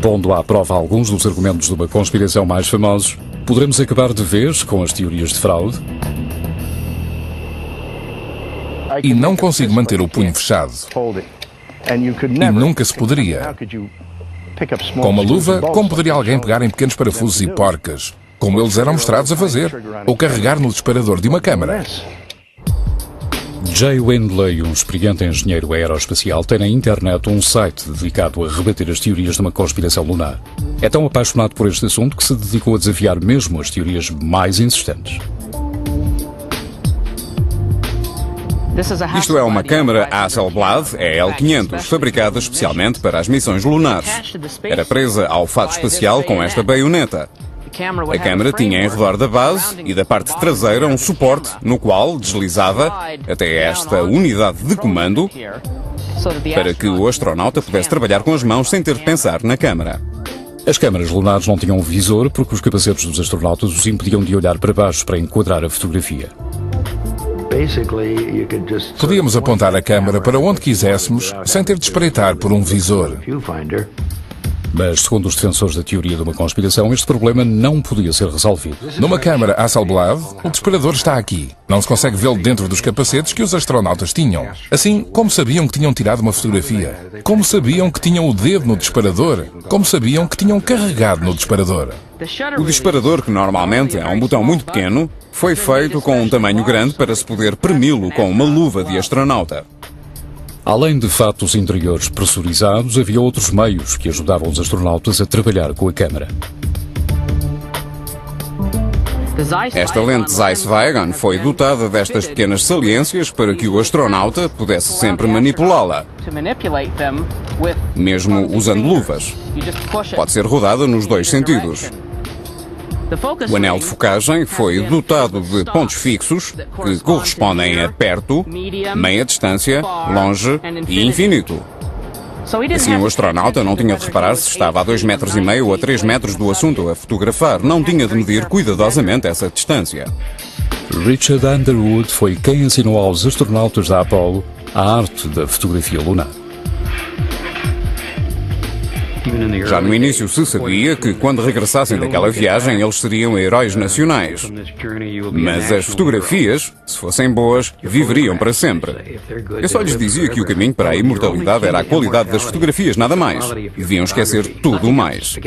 Pondo à prova alguns dos argumentos de uma conspiração mais famosos, poderemos acabar de vez com as teorias de fraude? E não consigo manter o punho fechado. E nunca se poderia. Com uma luva, como poderia alguém pegar em pequenos parafusos e porcas, como eles eram mostrados a fazer, ou carregar no disparador de uma câmara? Jay Windley, um experiente engenheiro aeroespacial, tem na internet um site dedicado a rebater as teorias de uma conspiração lunar. É tão apaixonado por este assunto que se dedicou a desafiar mesmo as teorias mais insistentes. Isto é uma câmara Hasselblad EL500, fabricada especialmente para as missões lunares. Era presa ao fato espacial com esta baioneta. A câmara tinha em redor da base e da parte traseira um suporte no qual deslizava até esta unidade de comando para que o astronauta pudesse trabalhar com as mãos sem ter de pensar na câmara. As câmaras lunares não tinham visor porque os capacetes dos astronautas os impediam de olhar para baixo para enquadrar a fotografia. Podíamos apontar a câmara para onde quiséssemos sem ter de espreitar por um visor. Mas, segundo os defensores da teoria de uma conspiração, este problema não podia ser resolvido. Numa câmara Hasselblad, o disparador está aqui. Não se consegue vê-lo dentro dos capacetes que os astronautas tinham. Assim, como sabiam que tinham tirado uma fotografia? Como sabiam que tinham o dedo no disparador? Como sabiam que tinham carregado no disparador? O disparador, que normalmente é um botão muito pequeno, foi feito com um tamanho grande para se poder premi-lo com uma luva de astronauta. Além de fatos interiores pressurizados, havia outros meios que ajudavam os astronautas a trabalhar com a câmara. Esta lente Zeiss-Weygand foi dotada destas pequenas saliências para que o astronauta pudesse sempre manipulá-la, mesmo usando luvas. Pode ser rodada nos dois sentidos. O anel de focagem foi dotado de pontos fixos que correspondem a perto, meia distância, longe e infinito. Assim, o astronauta não tinha de reparar se estava a 2,5 metros ou a 3 metros do assunto a fotografar. Não tinha de medir cuidadosamente essa distância. Richard Underwood foi quem ensinou aos astronautas da Apollo a arte da fotografia lunar. Já no início se sabia que, quando regressassem daquela viagem, eles seriam heróis nacionais. Mas as fotografias, se fossem boas, viveriam para sempre. Eu só lhes dizia que o caminho para a imortalidade era a qualidade das fotografias, nada mais. Deviam esquecer tudo o mais.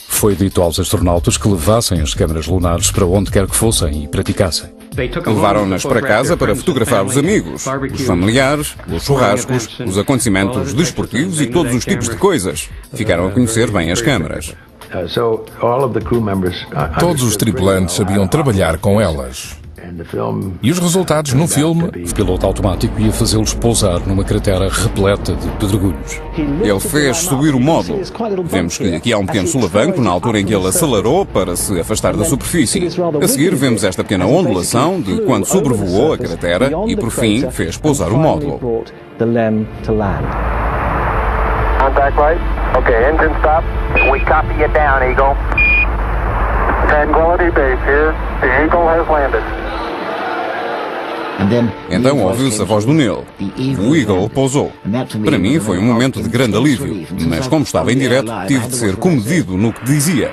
Foi dito aos astronautas que levassem as câmaras lunares para onde quer que fossem e praticassem. Levaram-nas para casa para fotografar os amigos, os familiares, os churrascos, os acontecimentos desportivos e todos os tipos de coisas. Ficaram a conhecer bem as câmaras. Todos os tripulantes sabiam trabalhar com elas. E os resultados no filme? O piloto automático ia fazê-los pousar numa cratera repleta de pedregulhos. Ele fez subir o módulo. Vemos que aqui há um pequeno solavanco na altura em que ele acelerou para se afastar da superfície. A seguir vemos esta pequena ondulação de quando sobrevoou a cratera e, por fim, fez pousar o módulo. Contact light. Okay, engine stop. We copy you down, Eagle. Tranquility Base here. The Eagle has landed. Então ouviu-se a voz do Neil. O Eagle pousou. Para mim foi um momento de grande alívio, mas como estava em direto, tive de ser comedido no que dizia.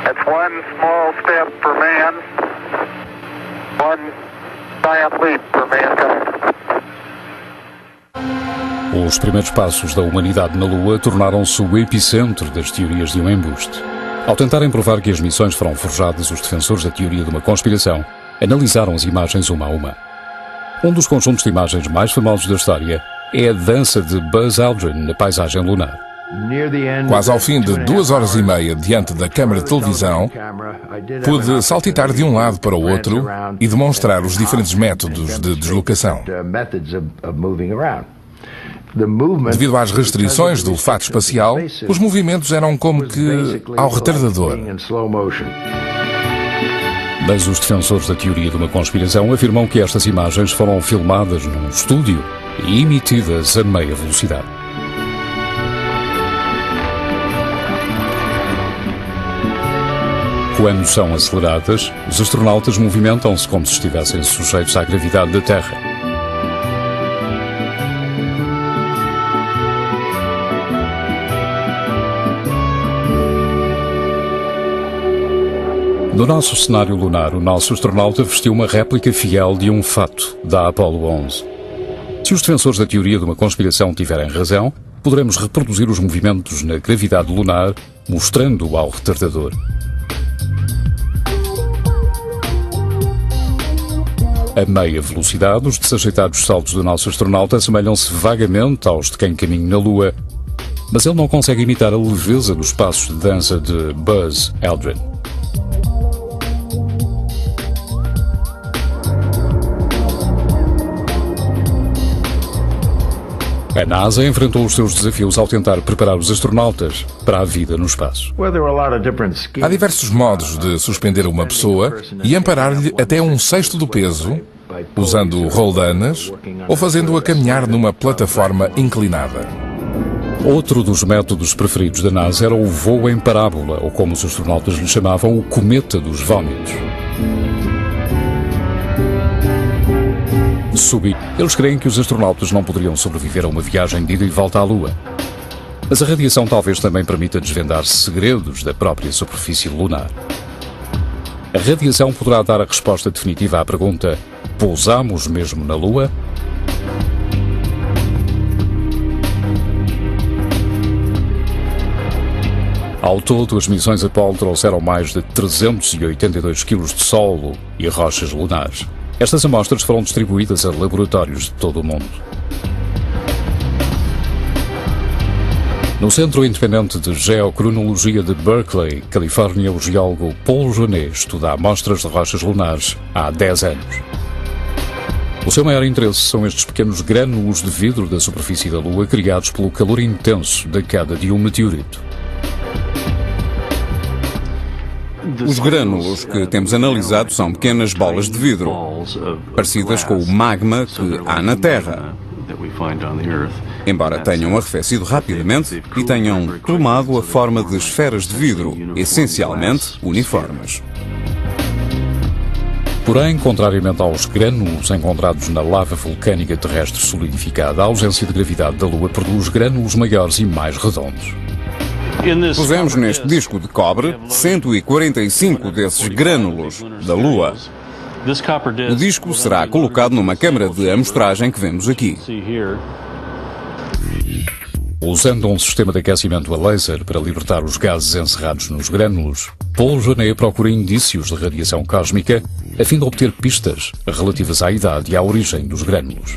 It's one small step for man, one giant leap for mankind. Os primeiros passos da humanidade na Lua tornaram-se o epicentro das teorias de um embuste. Ao tentarem provar que as missões foram forjadas, os defensores da teoria de uma conspiração analisaram as imagens uma a uma. Um dos conjuntos de imagens mais famosos da história é a dança de Buzz Aldrin na paisagem lunar. Quase ao fim de 2 horas e meia diante da câmara de televisão, pude saltitar de um lado para o outro e demonstrar os diferentes métodos de deslocação. Devido às restrições do olfato espacial, os movimentos eram como que ao retardador. Mas os defensores da teoria de uma conspiração afirmam que estas imagens foram filmadas num estúdio e emitidas a meia velocidade. Quando são aceleradas, os astronautas movimentam-se como se estivessem sujeitos à gravidade da Terra. No nosso cenário lunar, o nosso astronauta vestiu uma réplica fiel de um fato da Apollo 11. Se os defensores da teoria de uma conspiração tiverem razão, poderemos reproduzir os movimentos na gravidade lunar, mostrando-o ao retardador. A meia velocidade, os desajeitados saltos do nosso astronauta assemelham-se vagamente aos de quem caminha na Lua, mas ele não consegue imitar a leveza dos passos de dança de Buzz Aldrin. A NASA enfrentou os seus desafios ao tentar preparar os astronautas para a vida no espaço. Há diversos modos de suspender uma pessoa e amparar-lhe até 1/6 do peso, usando roldanas ou fazendo-a caminhar numa plataforma inclinada. Outro dos métodos preferidos da NASA era o voo em parábola, ou como os astronautas lhe chamavam, o cometa dos vômitos. Eles creem que os astronautas não poderiam sobreviver a uma viagem de ida e volta à Lua. Mas a radiação talvez também permita desvendar segredos da própria superfície lunar. A radiação poderá dar a resposta definitiva à pergunta: pousamos mesmo na Lua? Ao todo, as missões Apollo trouxeram mais de 382 kg de solo e rochas lunares. Estas amostras foram distribuídas a laboratórios de todo o mundo. No Centro Independente de Geocronologia de Berkeley, Califórnia, o geólogo Paul Jonet estuda amostras de rochas lunares há 10 anos. O seu maior interesse são estes pequenos grânulos de vidro da superfície da Lua criados pelo calor intenso da queda de um meteorito. Os grânulos que temos analisado são pequenas bolas de vidro, parecidas com o magma que há na Terra, embora tenham arrefecido rapidamente e tenham tomado a forma de esferas de vidro, essencialmente uniformes. Porém, contrariamente aos grânulos encontrados na lava vulcânica terrestre solidificada, a ausência de gravidade da Lua produz grânulos maiores e mais redondos. Pusemos neste disco de cobre 145 desses grânulos da Lua. O disco será colocado numa câmara de amostragem que vemos aqui. Usando um sistema de aquecimento a laser para libertar os gases encerrados nos grânulos, Paul Jonet procura indícios de radiação cósmica a fim de obter pistas relativas à idade e à origem dos grânulos.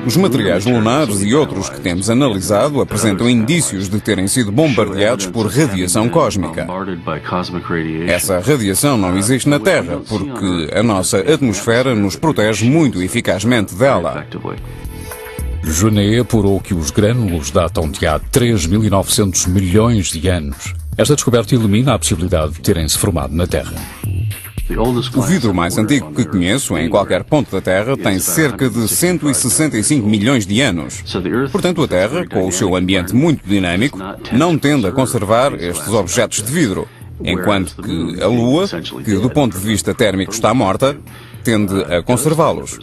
Os materiais lunares e outros que temos analisado apresentam indícios de terem sido bombardeados por radiação cósmica. Essa radiação não existe na Terra porque a nossa atmosfera nos protege muito eficazmente dela. Jonet apurou que os grânulos datam de há 3.900 milhões de anos. Esta descoberta elimina a possibilidade de terem-se formado na Terra. O vidro mais antigo que conheço em qualquer ponto da Terra tem cerca de 165 milhões de anos. Portanto, a Terra, com o seu ambiente muito dinâmico, não tende a conservar estes objetos de vidro, enquanto que a Lua, que do ponto de vista térmico está morta, tende a conservá-los.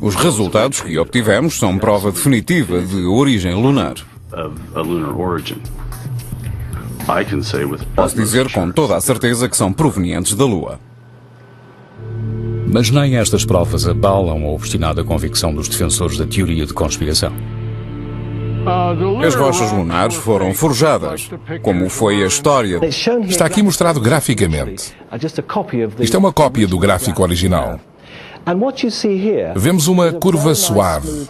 Os resultados que obtivemos são prova definitiva de origem lunar. Posso dizer com toda a certeza que são provenientes da Lua. Mas nem estas provas abalam a obstinada convicção dos defensores da teoria de conspiração. As rochas lunares foram forjadas, como foi a história. Está aqui mostrado graficamente. Isto é uma cópia do gráfico original. Vemos uma curva suave.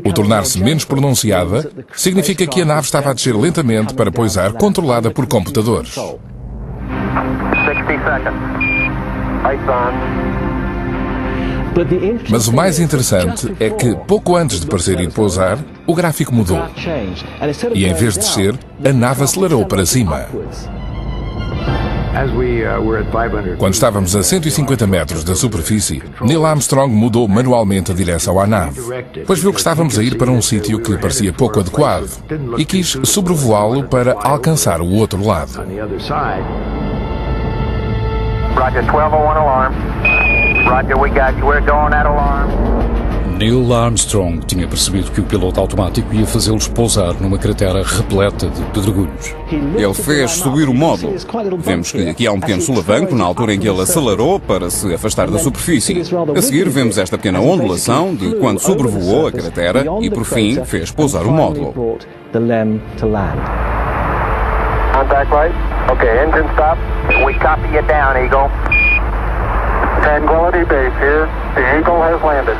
O tornar-se menos pronunciada significa que a nave estava a descer lentamente para pousar, controlada por computadores. Mas o mais interessante é que, pouco antes de parecer ir pousar, o gráfico mudou. E em vez de descer, a nave acelerou para cima. Quando estávamos a 150 metros da superfície, Neil Armstrong mudou manualmente a direção à nave, pois viu que estávamos a ir para um sítio que lhe parecia pouco adequado e quis sobrevoá-lo para alcançar o outro lado. Roger, 1201 alarm. Roger, we got you. We're going at alarm. Neil Armstrong tinha percebido que o piloto automático ia fazê-los pousar numa cratera repleta de pedregulhos. Ele fez subir o módulo. Vemos que aqui há um pequeno solavanco na altura em que ele acelerou para se afastar da superfície. A seguir vemos esta pequena ondulação de quando sobrevoou a cratera e, por fim, fez pousar o módulo. Contact light. Okay, engine stop. We copy you down, Eagle. Tranquility Base here. The Eagle has landed.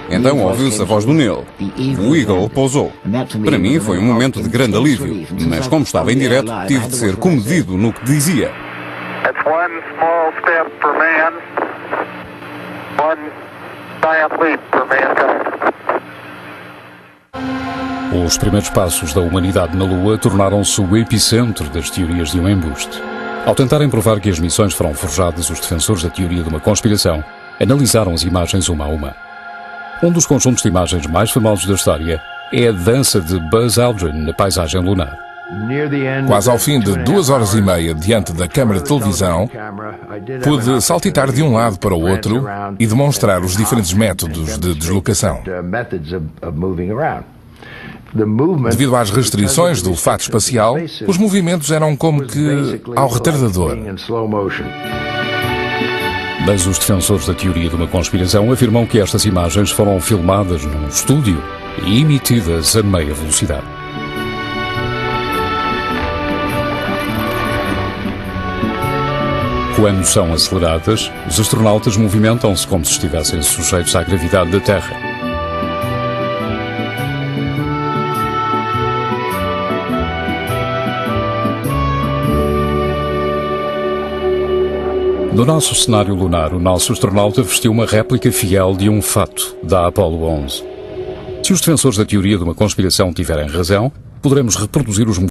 Então ouviu-se a voz do Neil. O Eagle pousou. Para mim foi um momento de grande alívio, mas como estava em direto, tive de ser comedido no que dizia. It's one small step for man, one giant leap for mankind. Os primeiros passos da humanidade na Lua tornaram-se o epicentro das teorias de um embuste. Ao tentarem provar que as missões foram forjadas, os defensores da teoria de uma conspiração analisaram as imagens uma a uma. Um dos conjuntos de imagens mais famosos da história é a dança de Buzz Aldrin na paisagem lunar. Quase ao fim de 2 horas e meia diante da câmara de televisão, pude saltitar de um lado para o outro e demonstrar os diferentes métodos de deslocação. Devido às restrições do olfato espacial, os movimentos eram como que ao retardador. Mas os defensores da teoria de uma conspiração afirmam que estas imagens foram filmadas num estúdio e emitidas a meia velocidade. Quando são aceleradas, os astronautas movimentam-se como se estivessem sujeitos à gravidade da Terra. No nosso cenário lunar, o nosso astronauta vestiu uma réplica fiel de um fato da Apollo 11. Se os defensores da teoria de uma conspiração tiverem razão, poderemos reproduzir os